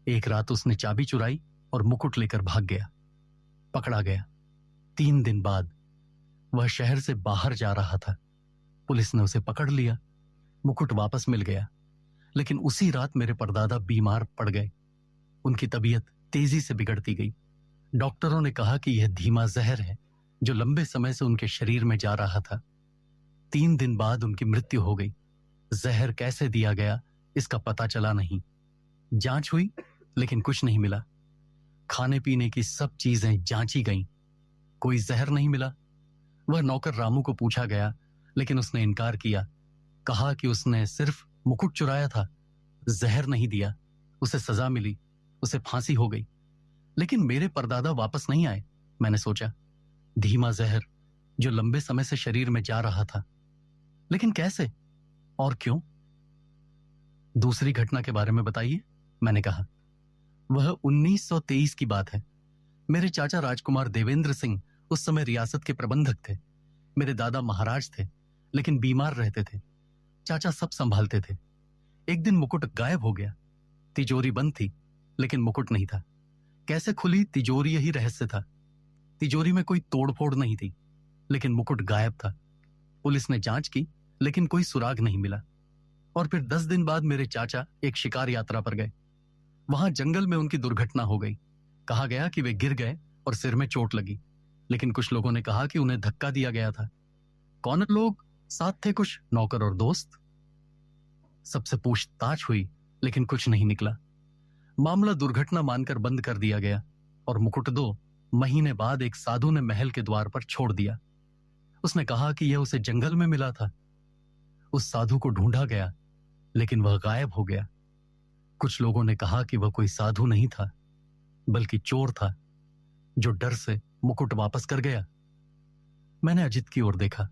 एक रात उसने चाबी चुराई और मुकुट लेकर भाग गया। पकड़ा गया। 3 दिन बाद वह शहर से बाहर जा रहा था। पुलिस ने उसे पकड़ लिया। मुकुट वापस मिल गया, लेकिन उसी रात मेरे परदादा बीमार पड़ गए। उनकी तबीयत तेजी से बिगड़ती गई। डॉक्टरों ने कहा कि यह धीमा जहर है जो लंबे समय से उनके शरीर में जा रहा था। 3 दिन बाद उनकी मृत्यु हो गई। जहर कैसे दिया गया इसका पता चला नहीं। जांच हुई, लेकिन कुछ नहीं मिला। खाने पीने की सब चीजें जांची गईं, कोई जहर नहीं मिला। वह नौकर रामू को पूछा गया, लेकिन उसने इनकार किया। कहा कि उसने सिर्फ मुकुट चुराया था, जहर नहीं दिया। उसे सजा मिली, उसे फांसी हो गई। लेकिन मेरे परदादा वापस नहीं आए। मैंने सोचा, धीमा जहर जो लंबे समय से शरीर में जा रहा था, लेकिन कैसे और क्यों? दूसरी घटना के बारे में बताइए, मैंने कहा। वह 1923 की बात है। मेरे चाचा राजकुमार देवेंद्र सिंह उस समय रियासत के प्रबंधक थे। मेरे दादा महाराज थे, लेकिन बीमार रहते थे। चाचा सब संभालते थे। एक दिन मुकुट गायब हो गया। तिजोरी बंद थी, लेकिन मुकुट नहीं था। कैसे खुली तिजोरी यही रहस्य था। तिजोरी में कोई तोड़फोड़ नहीं थी, लेकिन मुकुट गायब था। पुलिस ने जांच की, लेकिन कोई सुराग नहीं मिला। और फिर 10 दिन बाद मेरे चाचा एक शिकार यात्रा पर गए। वहां जंगल में उनकी दुर्घटना हो गई। कहा गया कि वे गिर गए और सिर में चोट लगी, लेकिन कुछ लोगों ने कहा कि उन्हें धक्का दिया गया था। कौन लोग साथ थे? कुछ नौकर और दोस्त। सबसे पूछताछ हुई, लेकिन कुछ नहीं निकला। मामला दुर्घटना मानकर बंद कर दिया गया और मुकुट 2 महीने बाद एक साधु ने महल के द्वार पर छोड़ दिया। उसने कहा कि यह उसे जंगल में मिला था। उस साधु को ढूंढा गया, लेकिन वह गायब हो गया। कुछ लोगों ने कहा कि वह कोई साधु नहीं था, बल्कि चोर था, जो डर से मुकुट वापस कर गया। मैंने अजित की ओर देखा।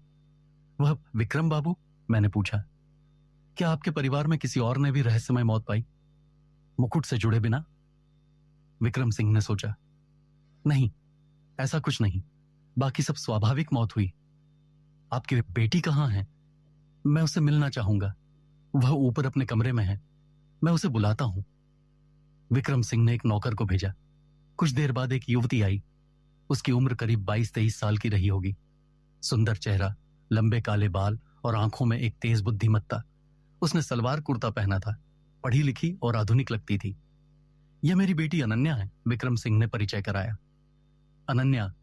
वह विक्रम बाबू? मैंने पूछा। क्या आपके परिवार में किसी और ने भी रहस्यमय मौत पाई, मुकुट से जुड़े बिना? विक्रम सिंह ने सोचा। नहीं, ऐसा कुछ नहीं। बाकी सब स्वाभाविक मौत हुई। आपकी बेटी कहाँ है? मैं उसे मिलना चाहूंगा। वह ऊपर अपने कमरे में है, मैं उसे बुलाता हूं। विक्रम सिंह ने एक नौकर को भेजा। कुछ देर बाद एक युवती आई। उसकी उम्र करीब 22-23 साल की रही होगी। सुंदर चेहरा, लंबे काले बाल और आंखों में एक तेज बुद्धिमत्ता। उसने सलवार कुर्ता पहना था। पढ़ी लिखी और आधुनिक लगती थी। यह मेरी बेटी अनन्या है, विक्रम सिंह ने परिचय कराया। अनन्या,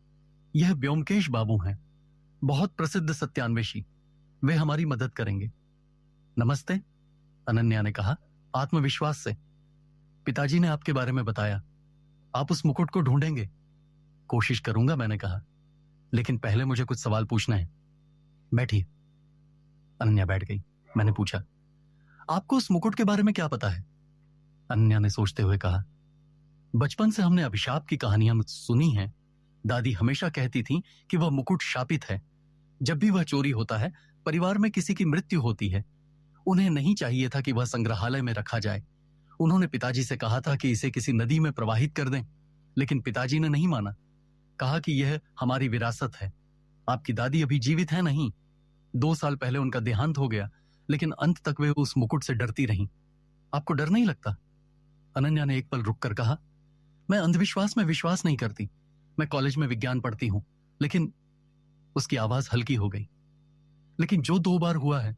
यह व्योमकेश बाबू हैं, बहुत प्रसिद्ध सत्यान्वेषी। वे हमारी मदद करेंगे। नमस्ते, अनन्या ने कहा आत्मविश्वास से। पिताजी ने आपके बारे में बताया। आप उस मुकुट को ढूंढेंगे? कोशिश करूंगा, मैंने कहा, लेकिन पहले मुझे कुछ सवाल पूछना है। बैठिए। अनन्या बैठ गई। मैंने पूछा, आपको उस मुकुट के बारे में क्या पता है? अनन्या ने सोचते हुए कहा, बचपन से हमने अभिशाप की कहानियां सुनी हैं। दादी हमेशा कहती थी कि वह मुकुट शापित है। जब भी वह चोरी होता है, परिवार में किसी की मृत्यु होती है। उन्हें नहीं चाहिए था कि वह संग्रहालय में रखा जाए। उन्होंने पिताजी से कहा था कि इसे किसी नदी में प्रवाहित कर दें, लेकिन पिताजी ने नहीं माना। कहा कि यह हमारी विरासत है। आपकी दादी अभी जीवित है नहीं। 2 साल पहले उनका देहांत हो गया, लेकिन अंत तक वे उस मुकुट से डरती रहीं। आपको डर नहीं लगता? अनन्या ने एक पल रुककर कहा, मैं अंधविश्वास में विश्वास नहीं करती। मैं कॉलेज में विज्ञान पढ़ती हूं, लेकिन उसकी आवाज हल्की हो गई। लेकिन जो 2 बार हुआ है,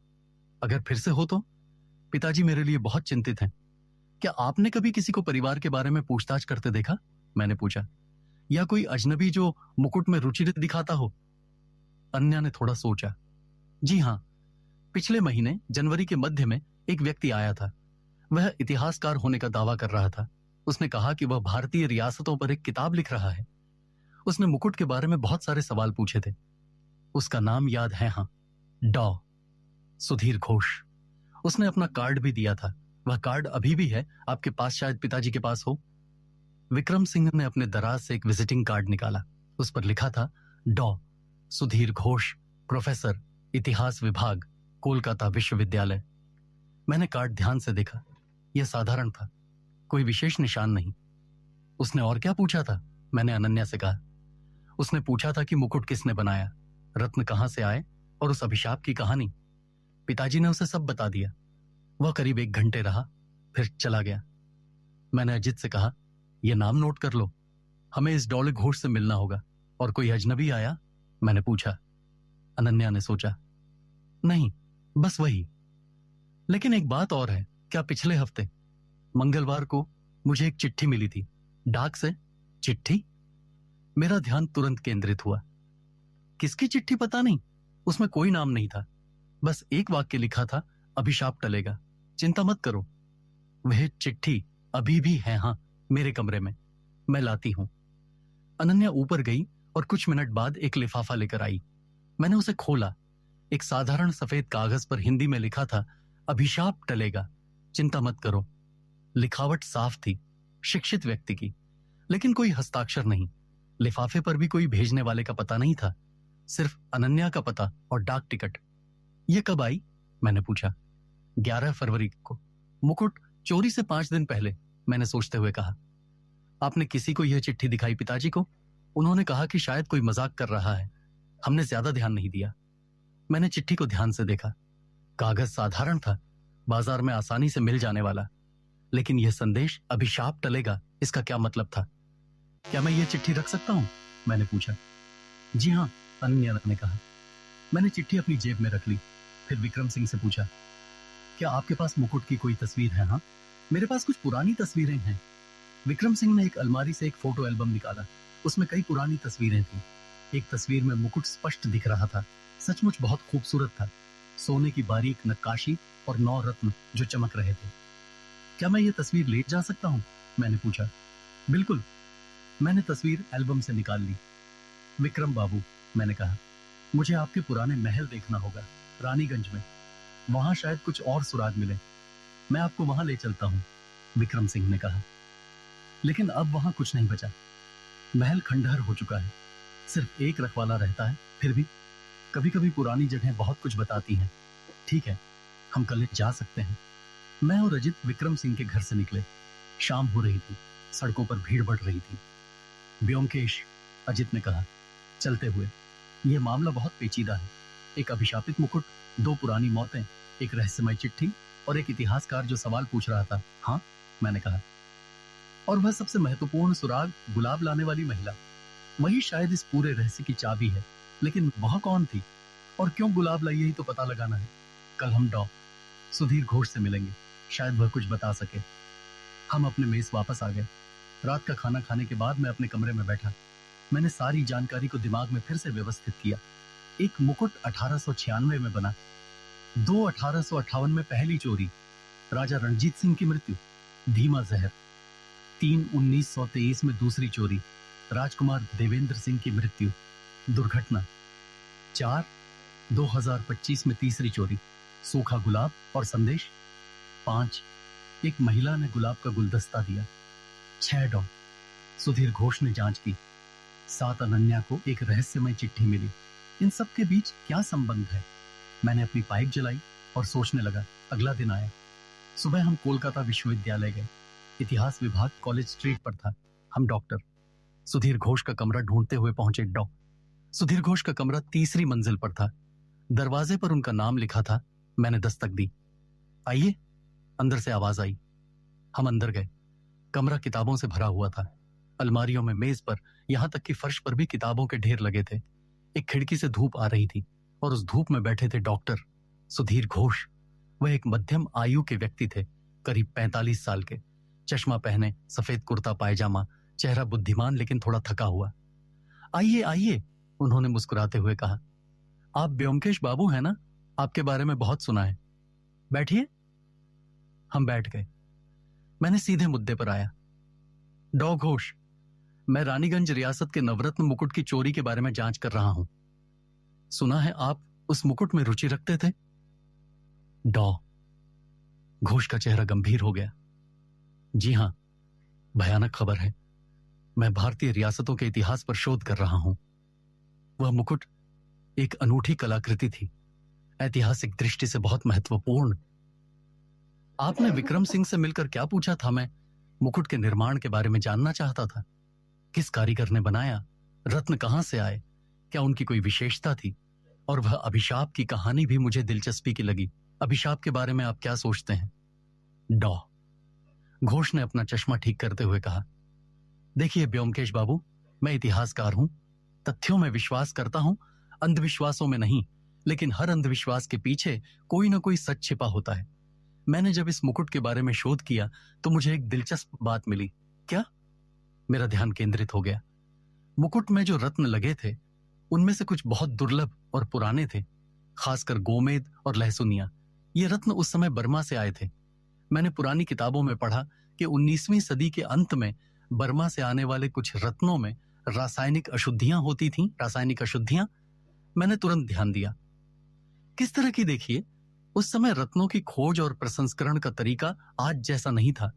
अगर फिर से हो तो? पिताजी मेरे लिए बहुत चिंतित हैं। क्या आपने कभी किसी को परिवार के बारे में पूछताछ करते देखा? मैंने पूछा। या कोई अजनबी जो मुकुट में रुचि दिखाता हो? अनन्या ने थोड़ा सोचा। जी हां, पिछले महीने जनवरी के मध्य में एक व्यक्ति आया था। वह इतिहासकार होने का दावा कर रहा था। उसने कहा कि वह भारतीय रियासतों पर एक किताब लिख रहा है। उसने मुकुट के बारे में बहुत सारे सवाल पूछे थे। उसका नाम याद है? हाँ, डॉ सुधीर घोष। उसने अपना कार्ड भी दिया था। वह कार्ड अभी भी है आपके पास, शायद पिताजी के पास हो। विक्रम सिंह ने अपने दराज से एक विजिटिंग कार्ड निकाला। उस पर लिखा था, डॉ सुधीर घोष, प्रोफेसर, इतिहास विभाग, कोलकाता विश्वविद्यालय। मैंने कार्ड ध्यान से देखा। यह साधारण था, कोई विशेष निशान नहीं। उसने और क्या पूछा था? मैंने अनन्या से कहा। उसने पूछा था कि मुकुट किसने बनाया, रत्न कहां से आए, और उस अभिशाप की कहानी। पिताजी ने उसे सब बता दिया। वह करीब 1 घंटे रहा, फिर चला गया। मैंने अजित से कहा, यह नाम नोट कर लो, हमें इस डॉले घोष से मिलना होगा। और कोई अजनबी आया? मैंने पूछा। अनन्या ने सोचा। नहीं, बस वही। लेकिन एक बात और है। क्या पिछले हफ्ते मंगलवार को मुझे एक चिट्ठी मिली थी, डाक से? चिट्ठी? मेरा ध्यान तुरंत केंद्रित हुआ। किसकी चिट्ठी पता नहीं। उसमें कोई नाम नहीं था, बस एक वाक्य लिखा था, अभिशाप टलेगा, चिंता मत करो। वह चिट्ठी अभी भी है, हां, मेरे कमरे में। मैं लाती हूं। अनन्या ऊपर गई और कुछ मिनट बाद एक लिफाफा लेकर आई। मैंने उसे खोला। एक साधारण सफेद कागज पर हिंदी में लिखा था, अभिशाप टलेगा, चिंता मत करो। लिखावट साफ थी, शिक्षित व्यक्ति की, लेकिन कोई हस्ताक्षर नहीं। लिफाफे पर भी कोई भेजने वाले का पता नहीं था, सिर्फ अनन्या का पता और डाक टिकट। यह कब आई? मैंने पूछा। 11 फरवरी को। मुकुट चोरी से 5 दिन पहले, मैंने सोचते हुए कहा। आपने किसी को यह चिट्ठी दिखाई पिताजी को? उन्होंने कहा कि शायद कोई मजाक कर रहा है। हमने ज्यादा ध्यान नहीं दिया। मैंने चिट्ठी को ध्यान से देखा। कागज साधारण था, बाजार में आसानी से मिल जाने वाला। लेकिन यह संदेश अभिशाप टलेगा, इसका क्या मतलब था? क्या मैं ये चिट्ठी रख सकता हूं? मैंने पूछा। जी हाँ, अनन्या ने कहा। मैंने चिट्ठी अपनी जेब में रख ली। फिर विक्रम सिंह से पूछा, क्या आपके पास मुकुट की कोई तस्वीर है? हाँ, मेरे पास कुछ पुरानी तस्वीरें हैं। विक्रम सिंह ने एक अलमारी से एक फोटो एल्बम निकाला। उसमें कई पुरानी तस्वीरें थीं। एक तस्वीर में मुकुट स्पष्ट दिख रहा था। सचमुच बहुत खूबसूरत था। सोने की बारीक नक्काशी और 9 रत्न जो चमक रहे थे। क्या मैं ये तस्वीर ले जा सकता हूँ? मैंने पूछा। बिल्कुल। मैंने तस्वीर एल्बम से निकाल ली। विक्रम बाबू, मैंने कहा, मुझे आपके पुराने महल देखना होगा, रानीगंज में। वहां शायद कुछ और सुराग मिले। मैं आपको वहां ले चलता हूं, विक्रम सिंह ने कहा। लेकिन अब वहां कुछ नहीं बचा। महल खंडहर हो चुका है। सिर्फ एक रखवाला रहता है। फिर भी कभी कभी पुरानी जगहें बहुत कुछ बताती हैं। ठीक है, हम कल जा सकते हैं। मैं और अजित विक्रम सिंह के घर से निकले। शाम हो रही थी। सड़कों पर भीड़ बढ़ रही थी। ब्योमकेश, अजित ने कहा चलते हुए, यह मामला बहुत पेचीदा है। एक अभिशापित मुकुट, 2 पुरानी मौतें, एक रहस्यमय चिट्ठी और एक इतिहासकार जो सवाल पूछ रहा था। हाँ, मैंने कहा। और वह सबसे महत्वपूर्ण सुराग, गुलाब लाने वाली महिला। वही शायद इस पूरे रहस्य की चाबी है। लेकिन वह कौन थी और क्यों गुलाब लाई, यही तो पता लगाना है। कल हम डॉ. सुधीर घोष से मिलेंगे। शायद वह कुछ बता सके। हम अपने मेज वापस आ गए। रात का खाना खाने के बाद मैं अपने कमरे में बैठा। मैंने सारी जानकारी को दिमाग में फिर से व्यवस्थित किया। एक मुकुट 1896 में बना। 2 1858 में पहली चोरी, राजा रणजीत सिंह की मृत्यु, धीमा जहर। 3 1923 में दूसरी चोरी, राजकुमार देवेंद्र सिंह की मृत्यु, दुर्घटना। 4 2025 में तीसरी चोरी, सूखा गुलाब और संदेश। 5 एक महिला ने गुलाब का गुलदस्ता दिया। 6 डॉ. सुधीर घोष ने जांच की। 7 अनन्या को एक रहस्यमय चिट्ठी मिली। इन सब के बीच क्या संबंध है? मैंने अपनी पाइप जलाई और सोचने लगा। अगला दिन आया। सुबह हम कोलकाता विश्वविद्यालय गए। इतिहास विभाग कॉलेज स्ट्रीट पर था। हम डॉक्टर सुधीर घोष का कमरा ढूंढते हुए पहुंचे। डॉ. सुधीर घोष का कमरा तीसरी मंजिल पर था। दरवाजे पर उनका नाम लिखा था। मैंने दस्तक दी। आइए, अंदर से आवाज आई। हम अंदर गए। कमरा किताबों से भरा हुआ था। अलमारियों में, मेज पर, यहां तक कि फर्श पर भी किताबों के ढेर लगे थे। एक खिड़की से धूप आ रही थी और उस धूप में बैठे थे डॉक्टर सुधीर घोष। वह एक मध्यम आयु के व्यक्ति थे, करीब 45 साल के। चश्मा पहने, सफेद कुर्ता पायजामा, चेहरा बुद्धिमान लेकिन थोड़ा थका हुआ। आइए आइए, उन्होंने मुस्कुराते हुए कहा। आप ब्योमकेश बाबू हैं ना? आपके बारे में बहुत सुना है। बैठिए। हम बैठ गए। मैंने सीधे मुद्दे पर आया। डॉ. घोष, मैं रानीगंज रियासत के नवरत्न मुकुट की चोरी के बारे में जांच कर रहा हूं। सुना है आप उस मुकुट में रुचि रखते थे। डॉ. घोष का चेहरा गंभीर हो गया। जी हां, भयानक खबर है। मैं भारतीय रियासतों के इतिहास पर शोध कर रहा हूं। वह मुकुट एक अनूठी कलाकृति थी, ऐतिहासिक दृष्टि से बहुत महत्वपूर्ण। आपने विक्रम सिंह से मिलकर क्या पूछा था? मैं मुकुट के निर्माण के बारे में जानना चाहता था। किस कारीगर ने बनाया? रत्न कहां से आए? क्या उनकी कोई विशेषता थी? और वह अभिशाप की कहानी भी मुझे दिलचस्पी की लगी। अभिशाप के बारे में आप क्या सोचते हैं? डॉ. घोष ने अपना चश्मा ठीक करते हुए कहा, देखिए ब्योमकेश बाबू, मैं इतिहासकार हूं। तथ्यों में विश्वास करता हूं, अंधविश्वासों में नहीं। लेकिन हर अंधविश्वास के पीछे कोई ना कोई सच छिपा होता है। मैंने जब इस मुकुट के बारे में शोध किया तो मुझे एक दिलचस्प बात मिली। क्या? मेरा ध्यान केंद्रित हो गया। मुकुट में जो रत्न लगे थे उनमें से कुछ बहुत दुर्लभ और पुराने थे, खासकर गोमेद और लहसुनिया। ये रत्न उस समय बर्मा से आए थे। मैंने पुरानी किताबों में पढ़ा कि 19वीं सदी के अंत में बर्मा से आने वाले कुछ रत्नों में रासायनिक अशुद्धियां होती थीं। रासायनिक अशुद्धियां? मैंने तुरंत ध्यान दिया। किस तरह की? देखिए, उस समय रत्नों की खोज और प्रसंस्करण का तरीका आज जैसा नहीं था।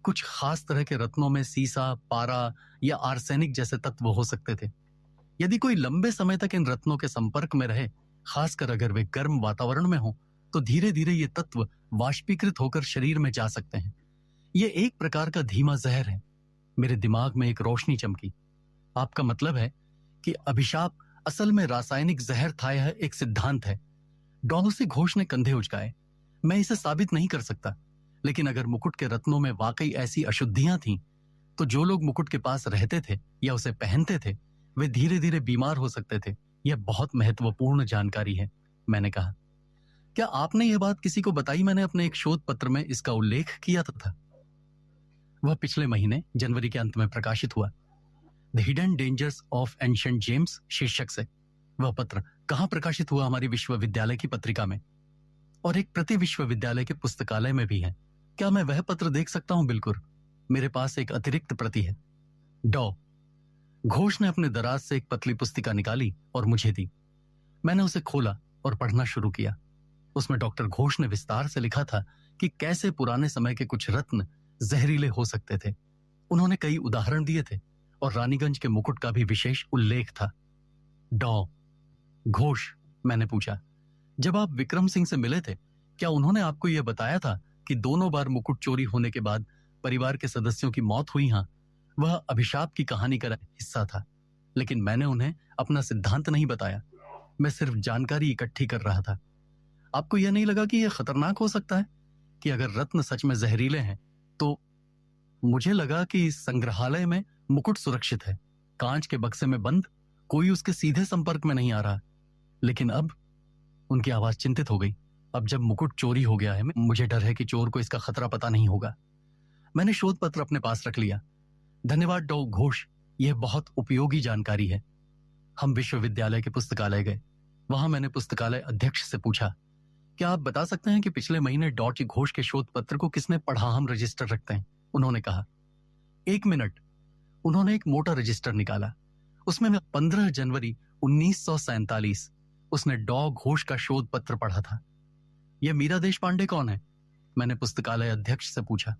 कुछ खास तरह के रत्नों में सीसा, पारा या आर्सेनिक जैसे तत्व हो सकते थे। यदि कोई लंबे समय तक इन रत्नों के संपर्क में रहे, खासकर अगर वे गर्म वातावरण में हो, तो धीरे धीरे ये तत्व वाष्पीकृत होकर शरीर में जा सकते हैं। ये एक प्रकार का धीमा जहर है। मेरे दिमाग में एक रोशनी चमकी। आपका मतलब है कि अभिशाप असल में रासायनिक जहर था? यह एक सिद्धांत है? डॉ. से घोष ने कंधे उचकाए। मैं इसे साबित नहीं कर सकता, लेकिन अगर मुकुट के रत्नों में वाकई ऐसी अशुद्धियां थीं, तो जो लोग मुकुट के पास रहते थे या उसे पहनते थे, वे धीरे धीरे बीमार हो सकते थे। यह बहुत महत्वपूर्ण जानकारी है, मैंने कहा। क्या आपने यह बात किसी को बताई? मैंने अपने एक शोध पत्र में इसका उल्लेख किया था। वह पिछले महीने जनवरी के अंत में प्रकाशित हुआ। The hidden dangers of ancient James शीर्षक से वह पत्र कहां प्रकाशित हुआ? हमारी विश्वविद्यालय की पत्रिका में, और एक प्रति विश्वविद्यालय के पुस्तकालय में भी है। क्या मैं वह पत्र देख सकता हूं? बिल्कुल, मेरे पास एक अतिरिक्त प्रति है। डॉ घोष ने अपने दराज से एक पतली पुस्तिका निकाली और मुझे दी। मैंने उसे खोला और पढ़ना शुरू किया। उसमें डॉक्टर घोष ने विस्तार से लिखा था कि कैसे पुराने समय के कुछ रत्न जहरीले हो सकते थे। उन्होंने कई उदाहरण दिए थे और रानीगंज के मुकुट का भी विशेष उल्लेख था। डॉ घोष, मैंने पूछा, जब आप विक्रम सिंह से मिले थे, क्या उन्होंने आपको यह बताया था कि दोनों बार मुकुट चोरी होने के बाद परिवार के सदस्यों की मौत हुई? हाँ, वह अभिशाप की कहानी का हिस्सा था, लेकिन मैंने उन्हें अपना सिद्धांत नहीं बताया। मैं सिर्फ जानकारी इकट्ठी कर रहा था। आपको यह नहीं लगा कि यह खतरनाक हो सकता है कि अगर रत्न सच में जहरीले हैं तो? मुझे लगा कि संग्रहालय में मुकुट सुरक्षित है, कांच के बक्से में बंद, कोई उसके सीधे संपर्क में नहीं आ रहा। लेकिन अब उनकी आवाज चिंतित हो गई। अब जब मुकुट चोरी हो गया है, मुझे डर है कि चोर को इसका खतरा पता नहीं होगा। मैंने शोध पत्र अपने पास रख लिया। धन्यवाद डॉ घोष, यह बहुत उपयोगी जानकारी है। हम विश्वविद्यालय के पुस्तकालय गए। वहां मैंने पुस्तकालय अध्यक्ष से पूछा, क्या आप बता सकते हैं कि पिछले महीने डॉ घोष के शोध पत्र को किसने पढ़ा? हम रजिस्टर रखते हैं। उन्होंने कहा। 1 मिनट। उन्होंने एक मोटा रजिस्टर निकाला। उसमें 15 जनवरी 1947 उसने डॉ घोष का शोध पत्र पढ़ा था। यह मीरा देशपांडे कौन है? मैंने पुस्तकालय अध्यक्ष से पूछा।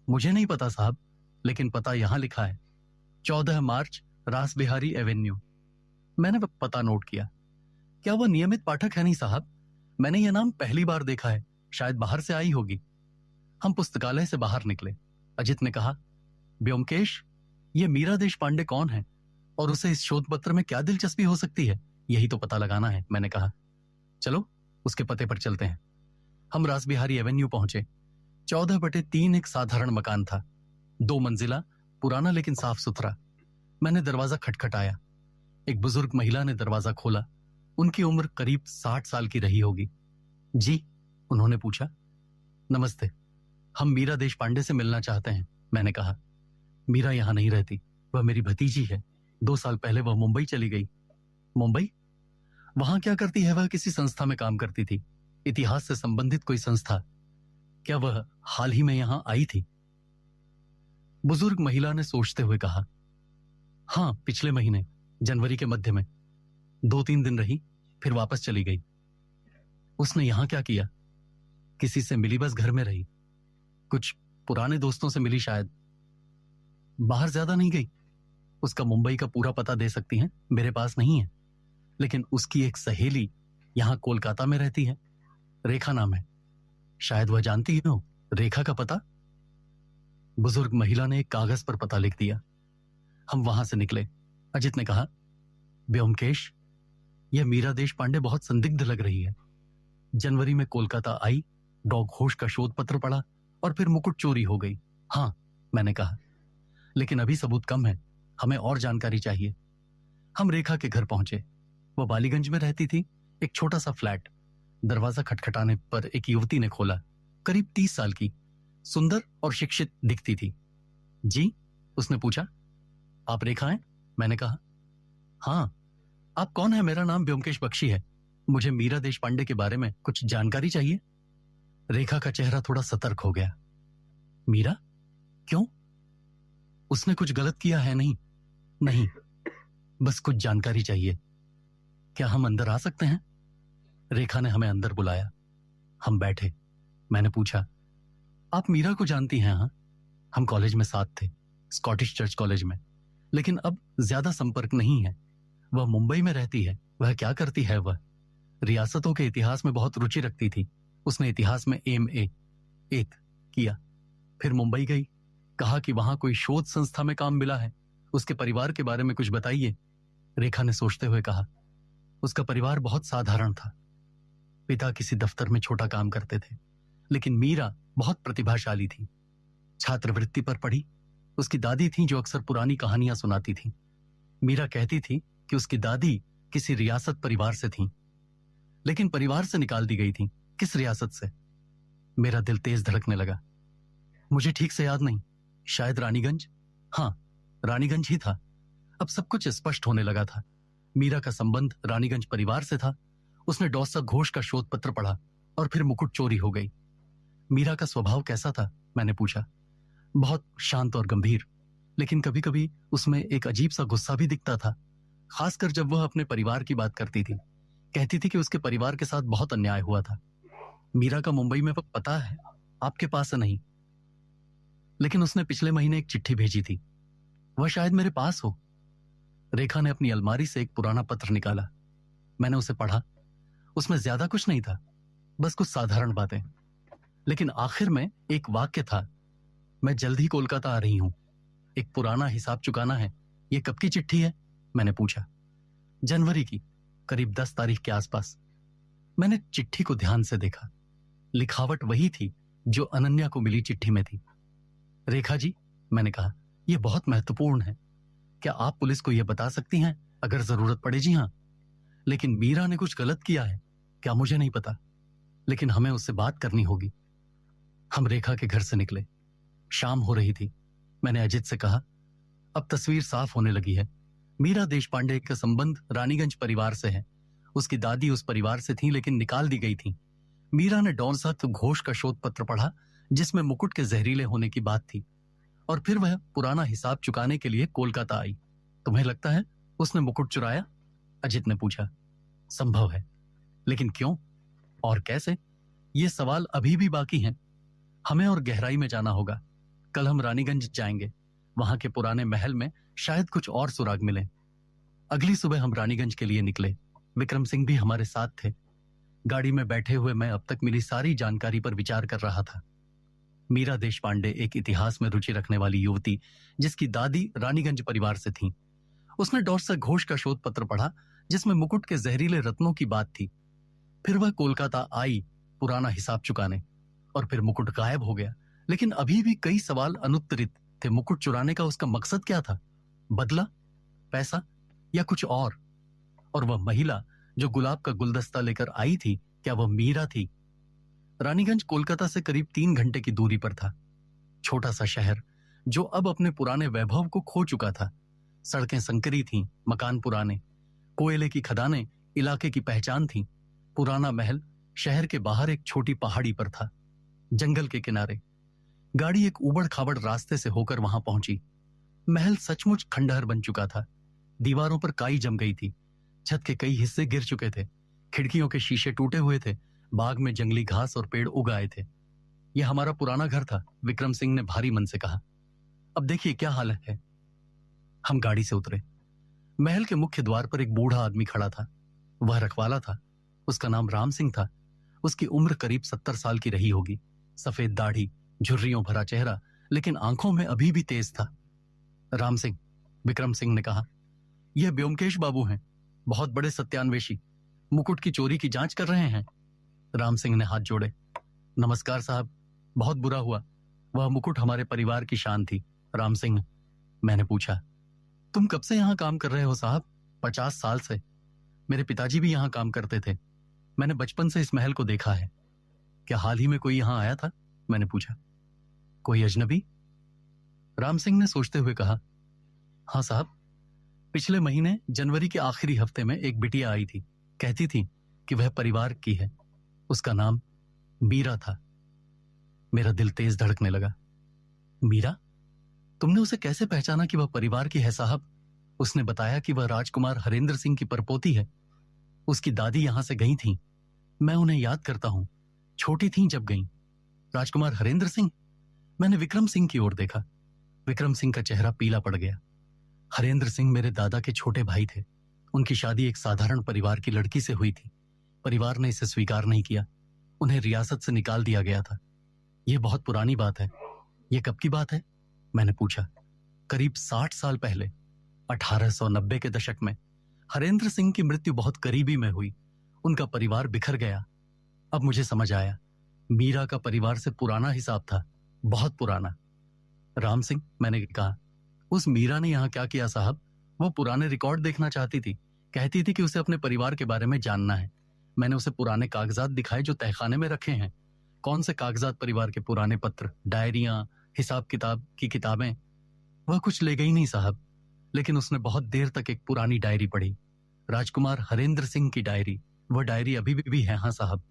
मुझे नहीं पता साहब, लेकिन पता यहां लिखा है, 14 मार्च, रासबिहारी एवेन्यू। मैंने पता नोट किया। क्या वह नियमित पाठक है? नहीं साहब, मैंने यह नाम पहली बार देखा है, शायद बाहर से आई होगी। हम पुस्तकालय से बाहर निकले। अजित ने कहा, ब्योमकेश, यह मीरा देशपांडे कौन है और उसे इस शोध पत्र में क्या दिलचस्पी हो सकती है? यही तो पता लगाना है, मैंने कहा। चलो उसके पते पर चलते हैं। हम रासबिहारी एवेन्यू पहुंचे। 14/3 एक साधारण मकान था, 2 मंजिला, पुराना लेकिन साफ सुथरा। मैंने दरवाजा खटखटाया। एक बुजुर्ग महिला ने दरवाजा खोला। उनकी उम्र करीब 60 साल की रही होगी। जी, उन्होंने पूछा। नमस्ते, हम मीरा देशपांडे से मिलना चाहते हैं, मैंने कहा। मीरा यहां नहीं रहती, वह मेरी भतीजी है। 2 साल पहले वह मुंबई चली गई। मुंबई? वहां क्या करती है? वह किसी संस्था में काम करती थी, इतिहास से संबंधित कोई संस्था। क्या वह हाल ही में यहां आई थी? बुजुर्ग महिला ने सोचते हुए कहा, हां, पिछले महीने जनवरी के मध्य में 2-3 दिन रही, फिर वापस चली गई। उसने यहां क्या किया? किसी से मिली, बस घर में रही। कुछ पुराने दोस्तों से मिली शायद। बाहर ज्यादा नहीं गई। उसका मुंबई का पूरा पता दे सकती हैं? मेरे पास नहीं है, लेकिन उसकी एक सहेली यहां कोलकाता में रहती है, रेखा नाम है। शायद वह जानती हो रेखा का पता। बुजुर्ग महिला ने एक कागज पर पता लिख दिया। हम वहां से निकले। अजित ने कहा, ब्योमकेश, यह मीरा देशपांडे बहुत संदिग्ध लग रही है। जनवरी में कोलकाता आई, डॉ घोष का शोध पत्र पढ़ा और फिर मुकुट चोरी हो गई। हाँ, मैंने कहा, लेकिन अभी सबूत कम है, हमें और जानकारी चाहिए। हम रेखा के घर पहुंचे। वह बालीगंज में रहती थी, एक छोटा सा फ्लैट। दरवाजा खटखटाने पर एक युवती ने खोला, करीब 30 साल की, सुंदर और शिक्षित दिखती थी। जी, उसने पूछा, आप रेखा हैं? मैंने कहा, हाँ। आप कौन है? मेरा नाम ब्योमकेश बख्शी है। मुझे मीरा देशपांडे के बारे में कुछ जानकारी चाहिए। रेखा का चेहरा थोड़ा सतर्क हो गया। मीरा? क्यों? उसने कुछ गलत किया है? नहीं नहीं, बस कुछ जानकारी चाहिए। क्या हम अंदर आ सकते हैं? रेखा ने हमें अंदर बुलाया। हम बैठे। मैंने पूछा, आप मीरा को जानती हैं? हाँ, हम कॉलेज में साथ थे, स्कॉटिश चर्च कॉलेज में, लेकिन अब ज्यादा संपर्क नहीं है। वह मुंबई में रहती है। वह क्या करती है? वह रियासतों के इतिहास में बहुत रुचि रखती थी। उसने इतिहास में MA एक किया, फिर मुंबई गई। कहा कि वहां कोई शोध संस्था में काम मिला है। उसके परिवार के बारे में कुछ बताइए। रेखा ने सोचते हुए कहा, उसका परिवार बहुत साधारण था। पिता किसी दफ्तर में छोटा काम करते थे, लेकिन मीरा बहुत प्रतिभाशाली थी। छात्रवृत्ति पर पढ़ी। उसकी दादी थी जो अक्सर पुरानी कहानियां सुनाती थी। मीरा कहती थी कि उसकी दादी किसी रियासत परिवार से थी, लेकिन परिवार से निकाल दी गई थी। किस रियासत से? मेरा दिल तेज धड़कने लगा। मुझे ठीक से याद नहीं, शायद रानीगंज। हाँ, रानीगंज ही था। अब सब कुछ स्पष्ट होने लगा था। मीरा का संबंध रानीगंज परिवार से था। उसने डॉक्टर घोष का शोध पत्र पढ़ा और फिर मुकुट चोरी हो गई। मीरा का स्वभाव कैसा था? मैंने पूछा। बहुत शांत और गंभीर, लेकिन कभी कभी उसमें एक अजीब सा गुस्सा भी दिखता था, खासकर जब वह अपने परिवार की बात करती थी। कहती थी कि उसके परिवार के साथ बहुत अन्याय हुआ था। मीरा का मुंबई में पता है, आपके पास नहीं, लेकिन उसने पिछले महीने एक चिट्ठी भेजी थी। वह शायद मेरे पास हो। रेखा ने अपनी अलमारी से एक पुराना पत्र निकाला। मैंने उसे पढ़ा। उसमें ज्यादा कुछ नहीं था, बस कुछ साधारण बातें, लेकिन आखिर में एक वाक्य था, मैं जल्द ही कोलकाता आ रही हूं, एक पुराना हिसाब चुकाना है। ये कब की चिट्ठी है? मैंने पूछा। जनवरी की, करीब 10 तारीख के आसपास। मैंने चिट्ठी को ध्यान से देखा। लिखावट वही थी जो अनन्या को मिली चिट्ठी में थी। रेखा जी, मैंने कहा, यह बहुत महत्वपूर्ण है। क्या आप पुलिस को यह बता सकती हैं अगर जरूरत पड़े? जी हाँ। लेकिन मीरा ने कुछ गलत किया है क्या? मुझे नहीं पता, लेकिन हमें उससे बात करनी होगी। हम रेखा के घर से निकले। शाम हो रही थी। मैंने अजित से कहा, अब तस्वीर साफ होने लगी है। मीरा देशपांडे का संबंध रानीगंज परिवार से है। उसकी दादी उस परिवार से थी, लेकिन निकाल दी गई थी। मीरा ने डॉक्टर घोष का शोध पत्र पढ़ा, जिसमें मुकुट के जहरीले होने की बात थी, और फिर वह पुराना हिसाब चुकाने के लिए कोलकाता आई। तुम्हें लगता है उसने मुकुट चुराया? अजित ने पूछा। संभव है, लेकिन क्यों और कैसे, ये सवाल अभी भी बाकी हैं। हमें और गहराई में जाना होगा। कल हम रानीगंज जाएंगे। वहां के पुराने महल में शायद कुछ और सुराग मिले। अगली सुबह हम रानीगंज के लिए निकले। विक्रम सिंह भी हमारे साथ थे। गाड़ी में बैठे हुए मैं अब तक मिली सारी जानकारी पर विचार कर रहा था। मीरा देशपांडे एक इतिहास में रुचि रखने वाली युवती, जिसकी दादी रानीगंज परिवार से थी। उसने डॉक्टर घोष का शोध पत्र पढ़ा, जिसमें मुकुट के जहरीले रत्नों की बात थी। फिर वह कोलकाता आई पुराना हिसाब चुकाने, और फिर मुकुट गायब हो गया। लेकिन अभी भी कई सवाल अनुत्तरित थे। मुकुट चुराने का उसका मकसद क्या था? बदला, पैसा, या कुछ और वह महिला जो गुलाब का गुलदस्ता लेकर आई थी, क्या वह मीरा थी? रानीगंज कोलकाता से करीब 3 घंटे की दूरी पर था। छोटा सा शहर जो अब अपने पुराने वैभव को खो चुका था। सड़कें संकरी थीं, मकान पुराने, कोयले की खदानें इलाके की पहचान थीं। पुराना महल शहर के बाहर एक छोटी पहाड़ी पर था, जंगल के किनारे। गाड़ी एक उबड़ खाबड़ रास्ते से होकर वहां पहुंची। महल सचमुच खंडहर बन चुका था। दीवारों पर काई जम गई थी। छत के कई हिस्से गिर चुके थे। खिड़कियों के शीशे टूटे हुए थे। बाग में जंगली घास और पेड़ उग आए थे। यह हमारा पुराना घर था, विक्रम सिंह ने भारी मन से कहा। अब देखिए क्या हालत है। हम गाड़ी से उतरे। महल के मुख्य द्वार पर एक बूढ़ा आदमी खड़ा था। वह रखवाला था। उसका नाम राम सिंह था। उसकी उम्र करीब 70 साल की रही होगी। सफेद दाढ़ी, झुर्रियों भरा चेहरा, लेकिन आंखों में अभी भी तेज था। राम सिंह, विक्रम सिंह ने कहा, यह ब्योमकेश बाबू हैं, बहुत बड़े सत्यान्वेषी। मुकुट की चोरी की जांच कर रहे हैं। राम सिंह ने हाथ जोड़े। नमस्कार साहब, बहुत बुरा हुआ। वह मुकुट हमारे परिवार की शान थी। राम सिंह, मैंने पूछा, तुम कब से यहां काम कर रहे हो साहब? 50 साल से। मेरे पिताजी भी यहां काम करते थे। मैंने बचपन से इस महल को देखा है। क्या हाल ही में कोई यहां आया था? मैंने पूछा। कोई अजनबी? राम सिंह ने सोचते हुए कहा, हाँ साहब, पिछले महीने जनवरी के आखिरी हफ्ते में एक बिटिया आई थी। कहती थी कि वह परिवार की है। उसका नाम मीरा था। मेरा दिल तेज धड़कने लगा। मीरा? तुमने उसे कैसे पहचाना कि वह परिवार की है साहब? उसने बताया कि वह राजकुमार हरेंद्र सिंह की परपोती है। उसकी दादी यहां से गई थी। मैं उन्हें याद करता हूं, छोटी थी जब गई। राजकुमार हरेंद्र सिंह? मैंने विक्रम सिंह की ओर देखा। विक्रम सिंह का चेहरा पीला पड़ गया। हरेंद्र सिंह मेरे दादा के छोटे भाई थे। उनकी शादी एक साधारण परिवार की लड़की से हुई थी। परिवार ने इसे स्वीकार नहीं किया। उन्हें रियासत से निकाल दिया गया था। यह बहुत पुरानी बात है। यह कब की बात है? मैंने पूछा। करीब 60 साल पहले, 1890 के दशक में। हरेंद्र सिंह की मृत्यु बहुत करीबी में हुई। उनका परिवार बिखर गया। अब मुझे समझ आया, मीरा का परिवार से पुराना हिसाब था, बहुत पुराना। राम सिंह, मैंने कहा, उस मीरा ने यहाँ क्या किया साहब? वो पुराने रिकॉर्ड देखना चाहती थी, कहती थी कि उसे अपने परिवार के बारे में जानना है। मैंने उसे पुराने कागजात दिखाए जो तहखाने में रखे हैं। कौन से कागजात? परिवार के पुराने पत्र, डायरियां, हिसाब किताब की किताबें। वह कुछ ले गई नहीं साहब, लेकिन उसने बहुत देर तक एक पुरानी डायरी पढ़ी, राजकुमार हरेंद्र सिंह की डायरी। वह डायरी अभी भी है। हाँ साहब,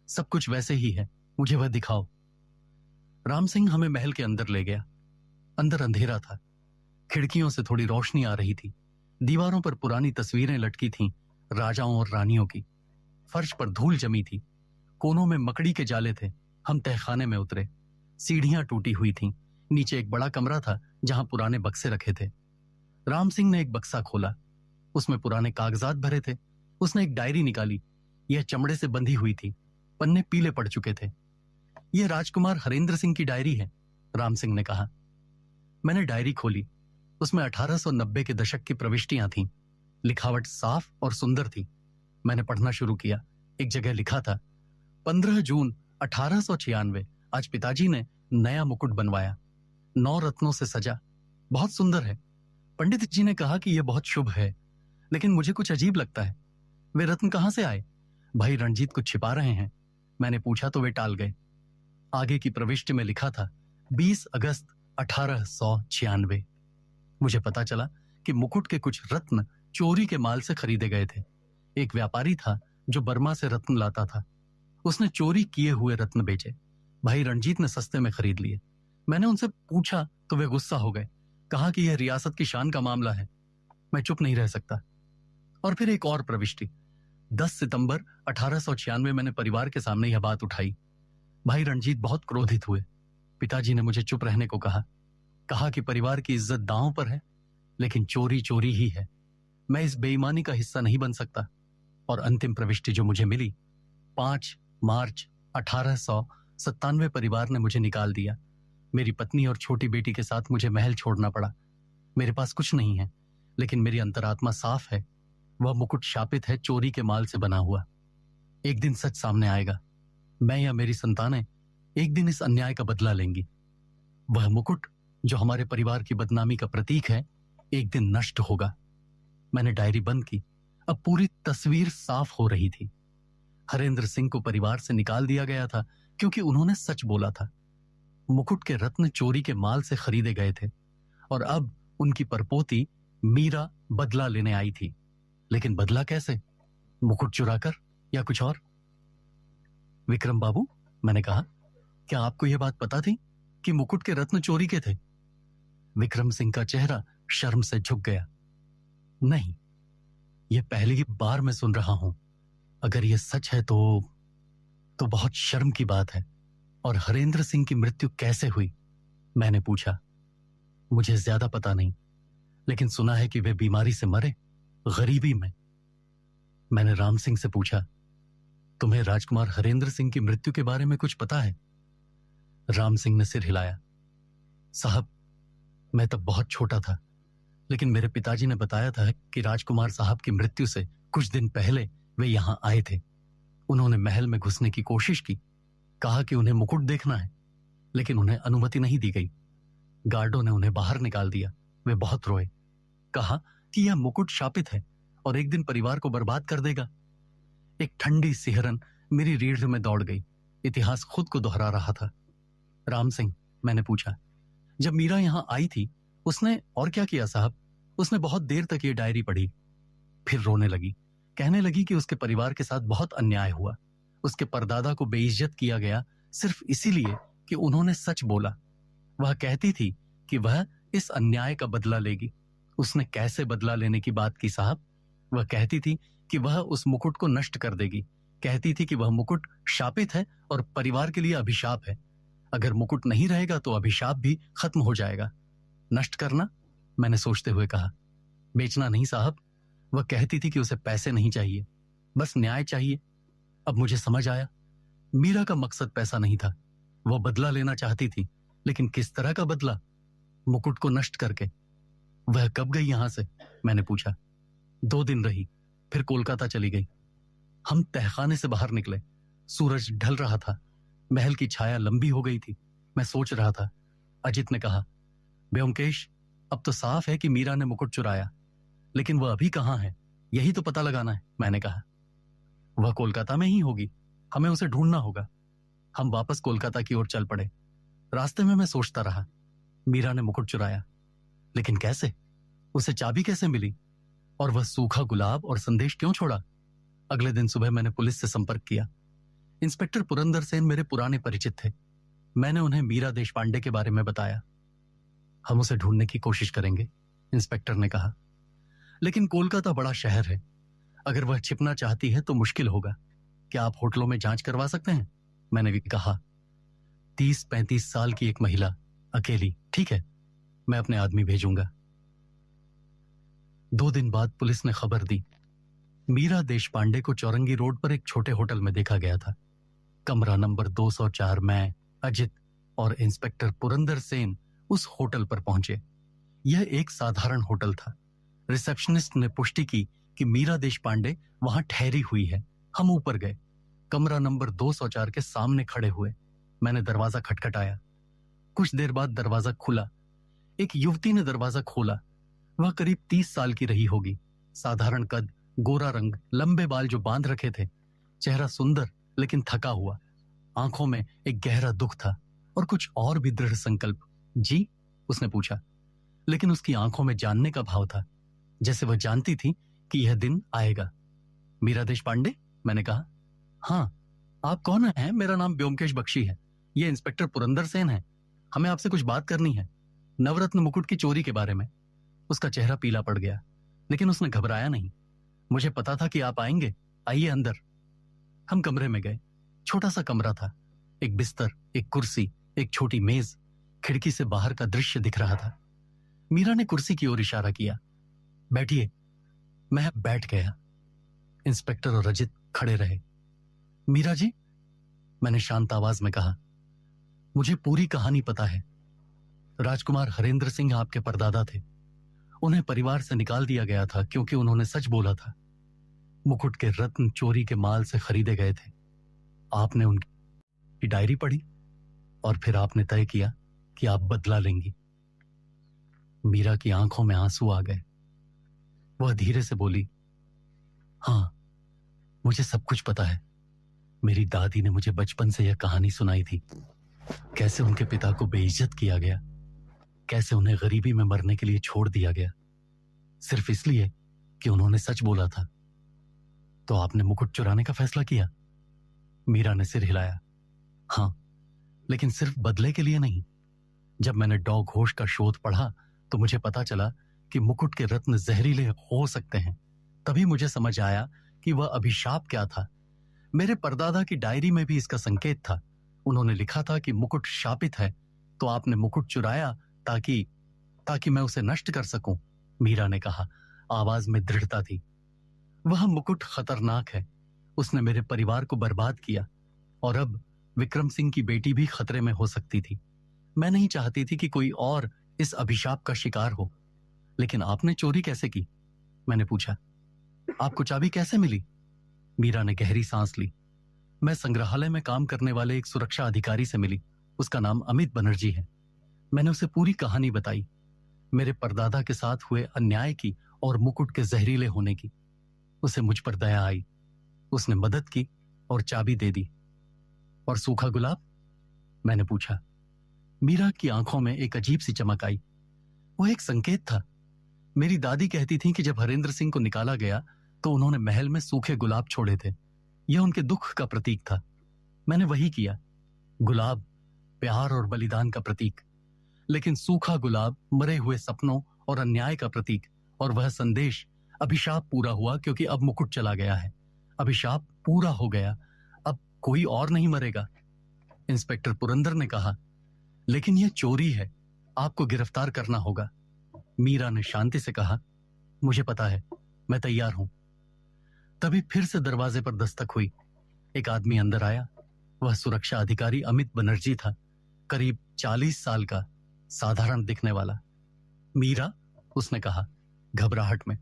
सब कुछ वैसे ही है, मुझे वह दिखाओ। राम सिंह हमें महल के अंदर ले गया। अंदर अंधेरा था, खिड़कियों से थोड़ी रोशनी आ रही थी। दीवारों पर पुरानी तस्वीरें लटकी थीं, राजाओं और रानियों की। फर्श पर धूल जमी थी, कोनों में मकड़ी के जाले थे। हम तहखाने में उतरे। सीढ़ियां टूटी हुई थीं। नीचे एक बड़ा कमरा था जहां पुराने बक्से रखे थे। राम सिंह ने एक बक्सा खोला, उसमें पुराने कागजात भरे थे। उसने एक डायरी निकाली, यह चमड़े से बंधी हुई थी, पन्ने पीले पड़ चुके थे। यह राजकुमार हरेंद्र सिंह की डायरी है, राम सिंह ने कहा। मैंने डायरी खोली, उसमें 1890 के दशक की प्रविष्टियां थीं। लिखावट साफ और सुंदर थी। मैंने पढ़ना शुरू किया। एक जगह लिखा था, 15 जून 1896 आज पिताजी ने नया मुकुट बनवाया, 9 रत्नों से सजा, बहुत सुंदर है। पंडित जी ने कहा कि यह बहुत शुभ है, लेकिन मुझे कुछ अजीब लगता है। वे रत्न कहां से आए? भाई रणजीत कुछ छिपा रहे हैं। मैंने पूछा तो वे टाल गए। आगे की प्रविष्टि में लिखा था 20 अगस्त 1896। मुझे पता चला कि मुकुट के कुछ रत्न चोरी के माल से खरीदे गए थे। एक व्यापारी था जो बर्मा से रत्न लाता था, उसने चोरी किए हुए रत्न बेचे। भाई रणजीत ने सस्ते में खरीद लिए। मैंने उनसे पूछा तो वे गुस्सा हो गए, कहा कि यह रियासत की शान का मामला है। मैं चुप नहीं रह सकता। और फिर एक और प्रविष्टि, 10 सितंबर 1896 मैंने परिवार के सामने यह बात उठाई। भाई रणजीत बहुत क्रोधित हुए। पिताजी ने मुझे चुप रहने को कहा कि परिवार की इज्जत दांव पर है, लेकिन चोरी चोरी ही है। मैं इस बेईमानी का हिस्सा नहीं बन सकता। और अंतिम प्रविष्टि जो मुझे मिली, 5 मार्च 1897 परिवार ने मुझे निकाल दिया। मेरी पत्नी और छोटी बेटी के साथ मुझे महल छोड़ना पड़ा। मेरे पास कुछ नहीं है, लेकिन मेरी अंतरात्मा साफ है। वह मुकुट शापित है, चोरी के माल से बना हुआ। एक दिन सच सामने आएगा। मैं या मेरी संतानें एक दिन इस अन्याय का बदला लेंगी। वह मुकुट जो हमारे परिवार की बदनामी का प्रतीक है, एक दिन नष्ट होगा। मैंने डायरी बंद की। अब पूरी तस्वीर साफ हो रही थी। हरेंद्र सिंह को परिवार से निकाल दिया गया था क्योंकि उन्होंने सच बोला था। मुकुट के रत्न चोरी के माल से खरीदे गए थे और अब उनकी परपोती मीरा बदला लेने आई थी। लेकिन बदला कैसे? मुकुट चुराकर या कुछ और? विक्रम बाबू, मैंने कहा, क्या आपको यह बात पता थी कि मुकुट के रत्न चोरी के थे? विक्रम सिंह का चेहरा शर्म से झुक गया। नहीं, यह पहली बार मैं सुन रहा हूं। अगर यह सच है तो बहुत शर्म की बात है। और हरेंद्र सिंह की मृत्यु कैसे हुई? मैंने पूछा। मुझे ज्यादा पता नहीं, लेकिन सुना है कि वे बीमारी से मरे, गरीबी में। मैंने राम सिंह से पूछा, तुम्हें राजकुमार हरेंद्र सिंह की मृत्यु के बारे में कुछ पता है? राम सिंह ने सिर हिलाया। साहब, मैं तब बहुत छोटा था, लेकिन मेरे पिताजी ने बताया था कि राजकुमार साहब की मृत्यु से कुछ दिन पहले वे यहां आए थे। उन्होंने महल में घुसने की कोशिश की, कहा कि उन्हें मुकुट देखना है, लेकिन उन्हें अनुमति नहीं दी गई। गार्डों ने उन्हें बाहर निकाल दिया। वे बहुत रोए, कहा कि यह मुकुट शापित है और एक दिन परिवार को बर्बाद कर देगा। एक ठंडी सिहरन मेरी रीढ़ में दौड़ गई। इतिहास खुद को दोहरा रहा था। राम सिंह, मैंने पूछा, जब मीरा यहां आई थी उसने और क्या किया साहब? उसने बहुत देर तक ये डायरी पढ़ी, फिर रोने लगी। कहने लगी कि उसके परिवार के साथ बहुत अन्याय हुआ। उसके परदादा को बेइज्जत किया गया सिर्फ इसीलिए कि उन्होंने सच बोला। वह कहती थी कि वह इस अन्याय का बदला लेगी। उसने कैसे बदला लेने की बात की साहब? वह कहती थी कि वह उस मुकुट को नष्ट कर देगी। कहती थी कि वह मुकुट शापित है और परिवार के लिए अभिशाप है। अगर मुकुट नहीं रहेगा तो अभिशाप भी खत्म हो जाएगा। नष्ट करना? मैंने सोचते हुए कहा। बेचना नहीं साहब। वह कहती थी कि उसे पैसे नहीं चाहिए, बस न्याय चाहिए। अब मुझे समझ आया, मीरा का मकसद पैसा नहीं था। वह बदला लेना चाहती थी, लेकिन किस तरह का बदला? मुकुट को नष्ट करके। वह कब गई यहां से? मैंने पूछा। 2 दिन रही, फिर कोलकाता चली गई। हम तहखाने से बाहर निकले। सूरज ढल रहा था। महल की छाया लंबी हो गई थी। मैं सोच रहा था। अजित ने कहा, ब्योमकेश, अब तो साफ है कि मीरा ने मुकुट चुराया, लेकिन वह अभी कहाँ है, यही तो पता लगाना है। मैंने कहा, वह कोलकाता में ही होगी, हमें उसे ढूंढना होगा। हम वापस कोलकाता की ओर चल पड़े। रास्ते में मैं सोचता रहा, मीरा ने मुकुट चुराया, लेकिन कैसे? उसे चाबी कैसे मिली? और वह सूखा गुलाब और संदेश क्यों छोड़ा? अगले दिन सुबह मैंने पुलिस से संपर्क किया। इंस्पेक्टर पुरंदर सेन मेरे पुराने परिचित थे। मैंने उन्हें मीरा देशपांडे के बारे में बताया। हम उसे ढूंढने की कोशिश करेंगे, इंस्पेक्टर ने कहा, लेकिन कोलकाता बड़ा शहर है। अगर वह छिपना चाहती है तो मुश्किल होगा। क्या आप होटलों में जांच करवा सकते हैं? मैंने भी कहा। 30-35 साल की एक महिला, अकेली, ठीक है, मैं अपने आदमी भेजूंगा। 2 दिन बाद पुलिस ने खबर दी, मीरा देशपांडे को चौरंगी रोड पर एक छोटे होटल में देखा गया था। कमरा नंबर 204। मैं, अजित और इंस्पेक्टर पुरंदर सेन उस होटल पर पहुंचे। यह एक साधारण होटल था। रिसेप्शनिस्ट ने पुष्टि की कि मीरा देशपांडे वहां ठहरी हुई है। हम ऊपर गए। कमरा नंबर 204 के सामने खड़े हुए। मैंने दरवाजा खटखटाया। कुछ देर बाद दरवाजा खुला। एक युवती ने दरवाजा खोला। वह करीब 30 साल की रही होगी। साधारण कद, गोरा रंग, लंबे बाल जो बांध रखे थे, चेहरा सुंदर लेकिन थका हुआ। आंखों में एक गहरा दुख था और कुछ और भी दृढ़ संकल्प। जी? उसने पूछा, लेकिन उसकी आंखों में जानने का भाव था, जैसे वह जानती थी कि यह दिन आएगा। मीरा देशपांडे? मैंने कहा। हाँ। आप कौन हैं? मेरा नाम ब्योमकेश बख्शी है। यह इंस्पेक्टर पुरंदर सेन है। हमें आपसे कुछ बात करनी है, नवरत्न मुकुट की चोरी के बारे में। उसका चेहरा पीला पड़ गया, लेकिन उसने घबराया नहीं। मुझे पता था कि आप आएंगे, आइए अंदर। हम कमरे में गए। छोटा सा कमरा था। एक बिस्तर, एक कुर्सी, एक छोटी मेज। खिड़की से बाहर का दृश्य दिख रहा था। मीरा ने कुर्सी की ओर इशारा किया। बैठिए। मैं बैठ गया। इंस्पेक्टर और अजित खड़े रहे। मीरा जी, मैंने शांत आवाज में कहा, मुझे पूरी कहानी पता है। राजकुमार हरेंद्र सिंह आपके परदादा थे। उन्हें परिवार से निकाल दिया गया था क्योंकि उन्होंने सच बोला था। मुकुट के रत्न चोरी के माल से खरीदे गए थे। आपने उनकी डायरी पढ़ी और फिर आपने तय किया कि आप बदला लेंगी। मीरा की आंखों में आंसू आ गए। वह धीरे से बोली, हाँ, मुझे सब कुछ पता है। मेरी दादी ने मुझे बचपन से यह कहानी सुनाई थी। कैसे उनके पिता को बेइज्जत किया गया, कैसे उन्हें गरीबी में मरने के लिए छोड़ दिया गया, सिर्फ इसलिए कि उन्होंने सच बोला था। तो आपने मुकुट चुराने का फैसला किया? मीरा ने सिर हिलाया। हाँ, लेकिन सिर्फ बदले के लिए नहीं। जब मैंने डॉ घोष का शोध पढ़ा तो मुझे पता चला कि मुकुट के रत्न जहरीले हो सकते हैं। तभी मुझे समझ आया कि वह अभिशाप क्या था। मेरे परदादा की डायरी में भी इसका संकेत था। उन्होंने लिखा था कि मुकुट शापित है, तो आपने मुकुट चुराया ताकि मैं उसे नष्ट कर सकूं। मीरा ने कहा, आवाज में दृढ़ता थी। वह मुकुट खतरनाक है। उसने मेरे परिवार को बर्बाद किया और अब विक्रम सिंह की बेटी भी खतरे में हो सकती थी। मैं नहीं चाहती थी कि कोई और इस अभिशाप का शिकार हो। लेकिन आपने चोरी कैसे की? मैंने पूछा। आपको चाबी कैसे मिली? मीरा ने गहरी सांस ली। मैं संग्रहालय में काम करने वाले एक सुरक्षा अधिकारी से मिली। उसका नाम अमित बनर्जी है। मैंने उसे पूरी कहानी बताई, मेरे परदादा के साथ हुए अन्याय की और मुकुट के जहरीले होने की। उसे मुझ पर दया आई। उसने मदद की और चाबी दे दी। और सूखा गुलाब? मैंने पूछा। मीरा की आंखों में एक अजीब सी चमक आई। वह एक संकेत था। मेरी दादी कहती थी कि जब हरेंद्र सिंह को निकाला गया तो उन्होंने महल में सूखे गुलाब छोड़े थे। यह उनके दुख का प्रतीक था। मैंने वही किया। गुलाब प्यार और बलिदान का प्रतीक, लेकिन सूखा गुलाब मरे हुए सपनों और अन्याय का प्रतीक। और वह संदेश, अभिशाप पूरा हुआ क्योंकि अब मुकुट चला गया है। अभिशाप पूरा हो गया, अब कोई और नहीं मरेगा। इंस्पेक्टर पुरंदर ने कहा, लेकिन यह चोरी है, आपको गिरफ्तार करना होगा। मीरा ने शांति से कहा, मुझे पता है, मैं तैयार हूं। तभी फिर से दरवाजे पर दस्तक हुई। एक आदमी अंदर आया। वह सुरक्षा अधिकारी अमित बनर्जी था, करीब 40 साल का, साधारण दिखने वाला। मीरा, उसने कहा घबराहट में,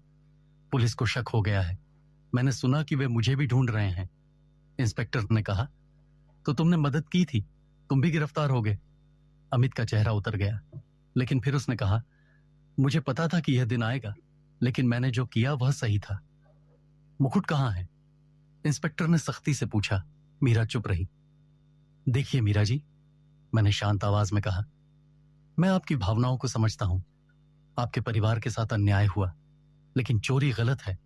पुलिस को शक हो गया है। मैंने सुना कि वे मुझे भी ढूंढ रहे हैं। इंस्पेक्टर ने कहा। तो तुमने मदद की थी, तुम भी गिरफ्तार हो गए। अमित का चेहरा उतर गया, लेकिन फिर उसने कहा, मुझे पता था कि यह दिन आएगा, लेकिन मैंने जो किया वह सही था। मुकुट कहाँ है? इंस्पेक्टर ने सख्ती से पूछा। मीरा चुप रही। देखिए मीरा जी, मैंने शांत आवाज में कहा, मैं आपकी भावनाओं को समझता हूं। आपके परिवार के साथ अन्याय हुआ, लेकिन चोरी गलत है,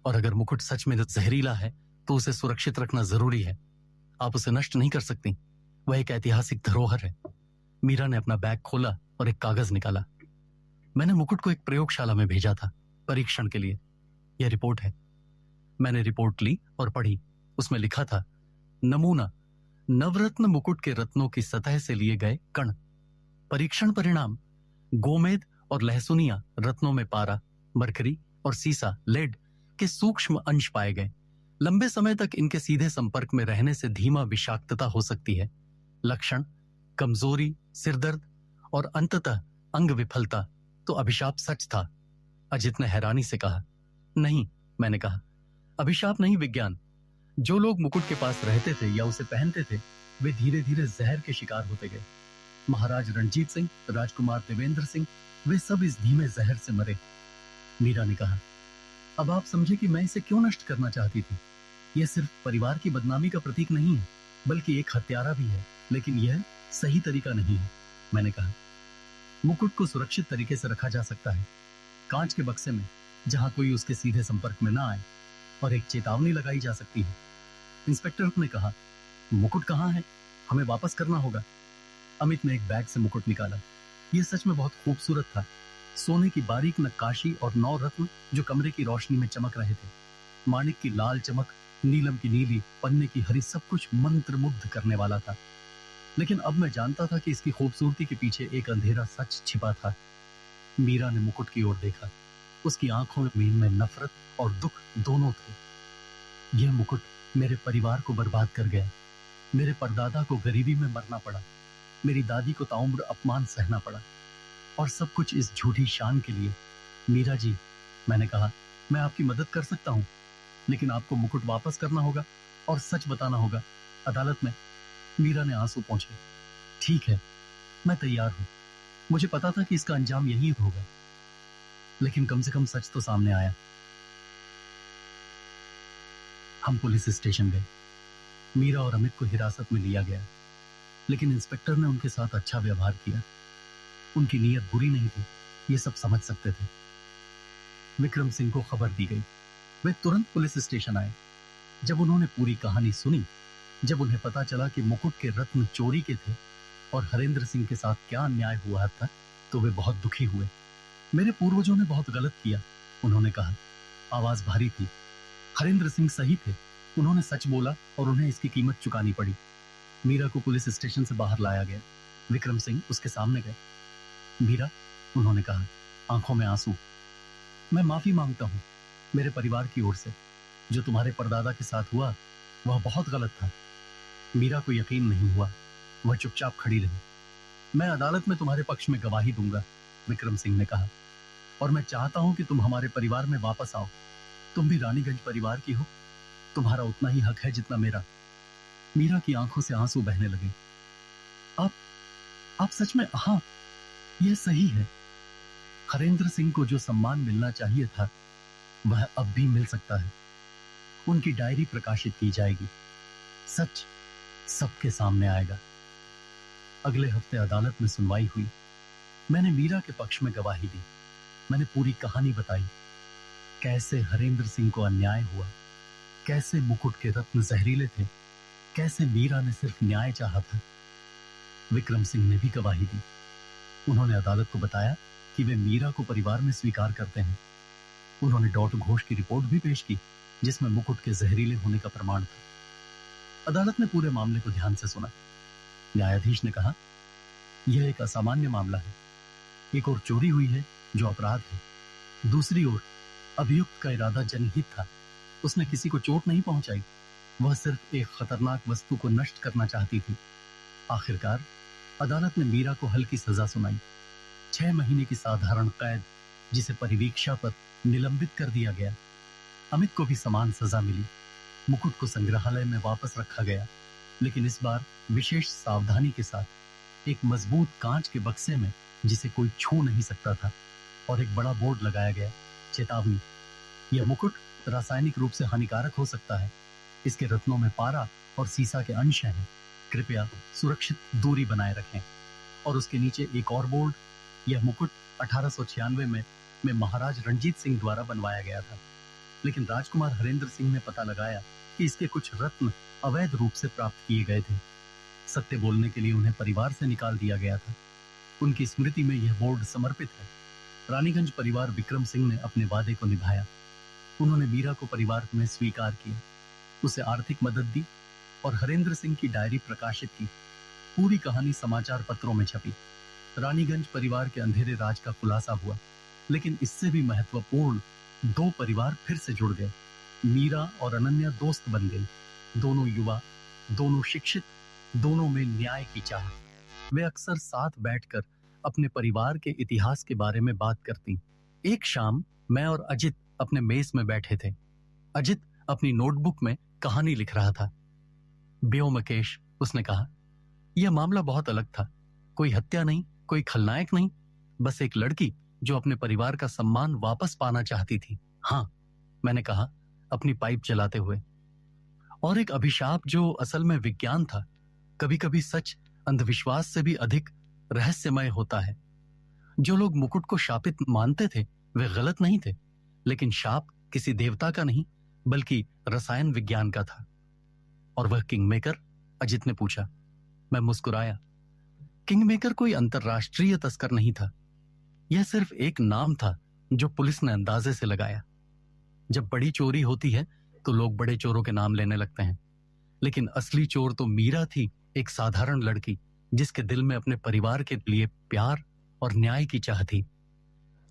और अगर मुकुट सच में जहरीला है तो उसे सुरक्षित रखना जरूरी है। आप उसे नष्ट नहीं कर सकती, वह एक ऐतिहासिक धरोहर है। मीरा ने अपना बैग खोला और एक कागज निकाला। मैंने मुकुट को एक प्रयोगशाला में भेजा था, परीक्षण के लिए। यह रिपोर्ट है। मैंने रिपोर्ट ली और पढ़ी। उसमें लिखा था, नमूना, नवरत्न मुकुट के रत्नों की सतह से लिए गए कण। परीक्षण परिणाम, गोमेद और लहसुनिया रत्नों में पारा, मरकरी और सीसा, लेड के सूक्ष्म अंश पाए गए। लंबे समय तक इनके सीधे संपर्क में रहने से धीमा विषाक्तता हो सकती है। लक्षण, कमजोरी, सिरदर्द और अंततः अंग विफलता। तो अभिशाप सच था? अजित ने हैरानी से कहा। नहीं, मैंने कहा, अभिशाप नहीं, विज्ञान। जो लोग मुकुट के पास रहते थे या उसे पहनते थे, वे धीरे धीरे जहर के शिकार होते गए। महाराज रणजीत सिंह, राजकुमार देवेंद्र सिंह, वे सब इस धीमे जहर से मरे। मीरा ने कहा, अब आप समझे कि मैं इसे क्यों नष्ट करना चाहती थी। यह सिर्फ परिवार की बदनामी का प्रतीक नहीं है, बल्कि एक हत्यारा भी है, लेकिन यह सही तरीका नहीं है। मैंने कहा, मुकुट को सुरक्षित तरीके से रखा जा सकता है, कांच के बक्से में, जहां कोई उसके सीधे संपर्क में ना आए, और एक चेतावनी लगाई जा सकती है। इंस्पेक्टर ने कहा, मुकुट कहाँ है? हमें वापस करना होगा। अमित ने एक बैग से मुकुट निकाला। यह सच में बहुत खूबसूरत था। सोने की बारीक नक्काशी और 9 रत्न जो कमरे की रोशनी में चमक रहे थे। माणिक की लाल चमक, नीलम की नीली, पन्ने की हरी, सब कुछ मंत्रमुग्ध करने वाला था। लेकिन अब मैं जानता था कि इसकी खूबसूरती के पीछे एक अंधेरा सच छिपा था। मीरा ने मुकुट की ओर देखा। उसकी आंखों में नफरत और दुख दोनों थे। यह मुकुट मेरे परिवार को बर्बाद कर गया। मेरे परदादा को गरीबी में मरना पड़ा, मेरी दादी को ताउम्र अपमान सहना पड़ा, और सब कुछ इस झूठी शान के लिए। मीरा जी, मैंने कहा, मैं आपकी मदद कर सकता हूं, लेकिन आपको मुकुट वापस करना होगा और सच बताना होगा, अदालत में। मीरा ने आंसू पोंछे। ठीक है, मैं तैयार हूं। मुझे पता था कि इसका अंजाम यही होगा, लेकिन कम से कम सच तो सामने आया। हम पुलिस स्टेशन गए। मीरा और अमित को हिरासत में लिया गया, लेकिन इंस्पेक्टर ने उनके साथ अच्छा व्यवहार किया। उनकी नीयत बुरी नहीं थी, ये सब समझ सकते थे। विक्रम सिंह को खबर दी गई। वे तुरंत पुलिस स्टेशन आए। जब उन्होंने पूरी कहानी सुनी, जब उन्हें पता चला कि मुकुट के रत्न चोरी के थे और हरेंद्र सिंह के साथ क्या अन्याय हुआ था, तो वे बहुत दुखी हुए। मेरे पूर्वजों ने बहुत गलत किया, उन्होंने कहा। आवाज भारी थी। हरेंद्र सिंह सही थे, उन्होंने सच बोला और उन्हें इसकी कीमत चुकानी पड़ी। मीरा को पुलिस स्टेशन से बाहर लाया गया। विक्रम सिंह उसके सामने गए। मीरा, उन्होंने कहा, आंखों में आंसू, मैं माफी मांगता हूं मेरे परिवार की ओर से। जो तुम्हारे परदादा के साथ हुआ वह बहुत गलत था। मीरा को यकीन नहीं हुआ। वह चुपचाप खड़ी रही। मैं अदालत में तुम्हारे पक्ष में गवाही दूंगा, विक्रम सिंह ने कहा, और मैं चाहता हूं कि तुम हमारे परिवार में वापस आओ। तुम भी रानीगंज परिवार की हो, तुम्हारा उतना ही हक है जितना मेरा। मीरा की आंखों से आंसू बहने लगे। आप सच में? हाँ, यह सही है। हरेंद्र सिंह को जो सम्मान मिलना चाहिए था वह अब भी मिल सकता है। उनकी डायरी प्रकाशित की जाएगी, सच सबके सामने आएगा। अगले हफ्ते अदालत में सुनवाई हुई। मैंने मीरा के पक्ष में गवाही दी। मैंने पूरी कहानी बताई, कैसे हरेंद्र सिंह को अन्याय हुआ, कैसे मुकुट के रत्न जहरीले थे, कैसे मीरा ने सिर्फ न्याय चाहा था। विक्रम सिंह ने भी गवाही दी। उन्होंने अदालत को बताया कि वे मीरा को परिवार में स्वीकार करते हैं। उन्होंने डॉट घोष की रिपोर्ट भी पेश की, जिसमें मुकुट के जहरीले होने का प्रमाण था। अदालत ने पूरे मामले को ध्यान से सुना। न्यायाधीश ने कहा, यह एक असामान्य मामला है। एक ओर चोरी हुई है जो अपराध है, दूसरी ओर अभियुक्त का इरादा जनहित था। उसने किसी को चोट नहीं पहुंचाई, वह सिर्फ एक खतरनाक वस्तु को नष्ट करना चाहती थी। आखिरकार अदालत ने मीरा को हल्की सजा सुनाई, 6 महीने की साधारण कैद, जिसे परिवीक्षा पर निलंबित कर दिया गया। अमित को भी समान सजा मिली। मुकुट को संग्रहालय में वापस रखा गया, लेकिन इस बार विशेष सावधानी के साथ एक मजबूत कांच के बक्से में, जिसे कोई छू नहीं सकता था, और एक बड़ा बोर्ड लगाया गया, चेतावनी, यह मुकुट रासायनिक रूप से हानिकारक हो सकता है। इसके रत्नों में पारा और सीसा के अंश हैं, कृपया सुरक्षित दूरी बनाए रखें। और उसके नीचे एक और बोर्ड, यह मुकुट 1896 में महाराज रणजीत सिंह द्वारा बनवाया गया था, लेकिन राजकुमार हरेंद्र सिंह ने पता लगाया कि इसके कुछ रत्न अवैध रूप से प्राप्त किए गए थे। सत्य बोलने के लिए उन्हें परिवार से निकाल दिया गया था। उनकी स्मृति में यह बोर्ड समर्पित है। रानीगंज परिवार विक्रम सिंह ने अपने वादे को निभाया। उन्होंने मीरा को परिवार में स्वीकार किया, उसे आर्थिक मदद दी और हरेंद्र सिंह की डायरी प्रकाशित की। पूरी कहानी समाचार पत्रों में छपी। रानीगंज परिवार के अंधेरे राज का खुलासा हुआ, लेकिन इससे भी महत्वपूर्ण, दो परिवार फिर से जुड़ गए। मीरा और अनन्या दोस्त बन गई। दोनों युवा, दोनों शिक्षित, दोनों में न्याय की चाह। वे अक्सर साथ बैठकर अपने परिवार के इतिहास के बारे में बात करती। एक शाम मैं और अजित अपने मेज में बैठे थे। अजित अपनी नोटबुक में कहानी लिख रहा था। ब्योमकेश, उसने कहा, यह मामला बहुत अलग था। कोई हत्या नहीं, कोई खलनायक नहीं, बस एक लड़की जो अपने परिवार का सम्मान वापस पाना चाहती थी। हाँ, मैंने कहा अपनी पाइप जलाते हुए। और एक अभिशाप जो असल में विज्ञान था। कभी कभी सच अंधविश्वास से भी अधिक रहस्यमय होता है। जो लोग मुकुट को शापित मानते थे वे गलत नहीं थे, लेकिन शाप किसी देवता का नहीं बल्कि रसायन विज्ञान का था। और वह किंगमेकर? अजित ने पूछा। मैं मुस्कुराया। किंगमेकर कोई अंतरराष्ट्रीय तस्कर नहीं था। यह सिर्फ एक नाम था जो पुलिस ने अंदाजे से लगाया। जब बड़ी चोरी होती है तो लोग बड़े चोरों के नाम लेने लगते हैं, लेकिन असली चोर तो मीरा थी, एक साधारण लड़की जिसके दिल में अपने परिवार के लिए प्यार और न्याय की चाह थी।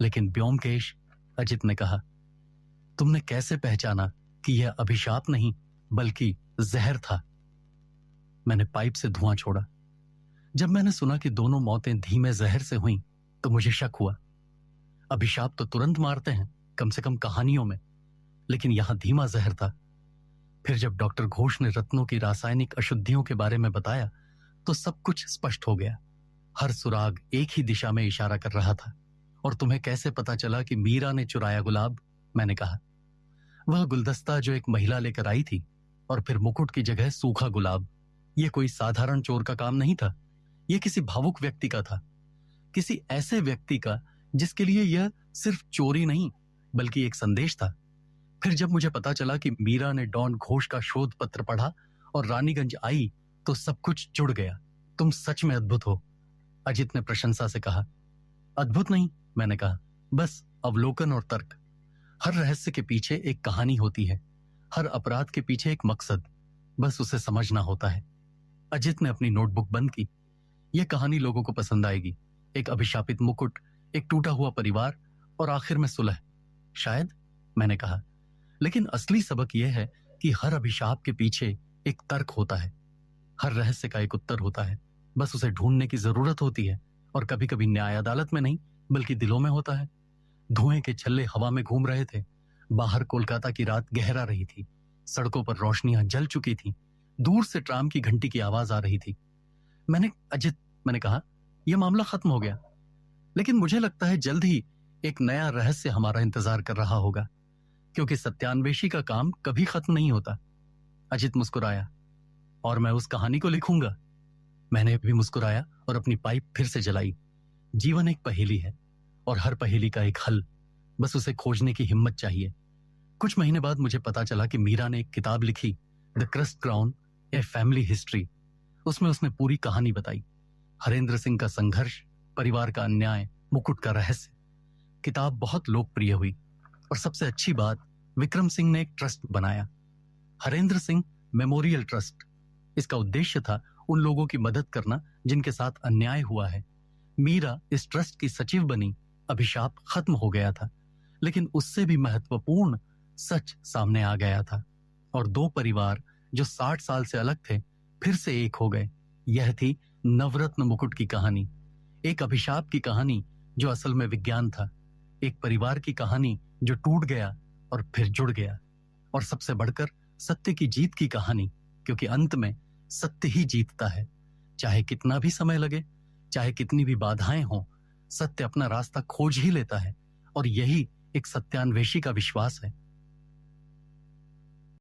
लेकिन ब्योमकेश, अजित ने कहा, तुमने कैसे पहचाना कि यह अभिशाप नहीं बल्कि जहर था? मैंने पाइप से धुआं छोड़ा। जब मैंने सुना कि दोनों मौतें धीमे जहर से हुईं, तो मुझे शक हुआ। अभिशाप तो तुरंत मारते हैं, कम से कम कहानियों में, लेकिन यहां धीमा जहर था। फिर जब डॉक्टर घोष ने रत्नों की रासायनिक अशुद्धियों के बारे में बताया तो सब कुछ स्पष्ट हो गया। हर सुराग एक ही दिशा में इशारा कर रहा था। और तुम्हें कैसे पता चला कि मीरा ने चुराया गुलाब? मैंने कहा। वह गुलदस्ता जो एक महिला लेकर आई थी, और फिर मुकुट की जगह सूखा गुलाब। यह कोई साधारण चोर का काम नहीं था। यह किसी भावुक व्यक्ति का था, किसी ऐसे व्यक्ति का जिसके लिए यह सिर्फ चोरी नहीं बल्कि एक संदेश था। फिर जब मुझे पता चला कि मीरा ने डॉन घोष का शोध पत्र पढ़ा और रानीगंज आई तो सब कुछ जुड़ गया। तुम सच में अद्भुत हो, अजित ने प्रशंसा से कहा। अद्भुत नहीं, मैंने कहा, बस अवलोकन और तर्क। हर रहस्य के पीछे एक कहानी होती है, हर अपराध के पीछे एक मकसद, बस उसे समझना होता है। अजित ने अपनी नोटबुक बंद की। यह कहानी लोगों को पसंद आएगी। एक अभिशापित मुकुट, एक टूटा हुआ परिवार और आखिर में सुलह, शायद, मैंने कहा। लेकिन असली सबक यह है कि हर अभिशाप के पीछे एक तर्क होता है, हर रहस्य का एक उत्तर होता है, बस उसे ढूंढने की जरूरत होती है। और कभी कभी न्याय अदालत में नहीं बल्कि दिलों में होता है। धुएं के छल्ले हवा में घूम रहे थे। बाहर कोलकाता की रात गहरा रही थी। सड़कों पर रोशनियां जल चुकी थी। दूर से ट्राम की घंटी की आवाज आ रही थी। मैंने कहा, यह मामला खत्म हो गया, लेकिन मुझे लगता है जल्द ही एक नया रहस्य हमारा इंतजार कर रहा होगा, क्योंकि सत्यान्वेषी का काम कभी खत्म नहीं होता। अजित मुस्कुराया। और मैं उस कहानी को लिखूंगा। मैंने भी मुस्कुराया और अपनी पाइप फिर से जलाई। जीवन एक पहेली है और हर पहेली का एक हल, बस उसे खोजने की हिम्मत चाहिए। कुछ महीने बाद मुझे पता चला कि मीरा ने एक किताब लिखी, the crust crown, a family history. उसमें उसने पूरी कहानी बताई। हरेंद्र सिंह का संघर्ष, परिवार का अन्याय, मुकुट का रहस्य। किताब बहुत लोकप्रिय हुई और सबसे अच्छी बात, विक्रम सिंह ने एक ट्रस्ट बनाया, हरेंद्र सिंह मेमोरियल ट्रस्ट। इसका उद्देश्य था उन लोगों की मदद करना जिनके साथ अन्याय हुआ है। मीरा इस ट्रस्ट की सचिव बनी। अभिशाप खत्म हो गया था, लेकिन उससे भी महत्वपूर्ण सच सामने आ गया था। और दो परिवार जो 60 साल से अलग थे फिर से एक हो गए। यह थी नवरत्न मुकुट की कहानी। एक अभिशाप की कहानी जो असल में विज्ञान था। एक परिवार की कहानी जो टूट गया और फिर जुड़ गया। और सबसे बढ़कर सत्य की जीत की कहानी, क्योंकि अंत में सत्य ही जीतता है। चाहे कितना भी समय लगे, चाहे कितनी भी बाधाएं हों, सत्य अपना रास्ता खोज ही लेता है। और यही एक सत्यान्वेषी का विश्वास है।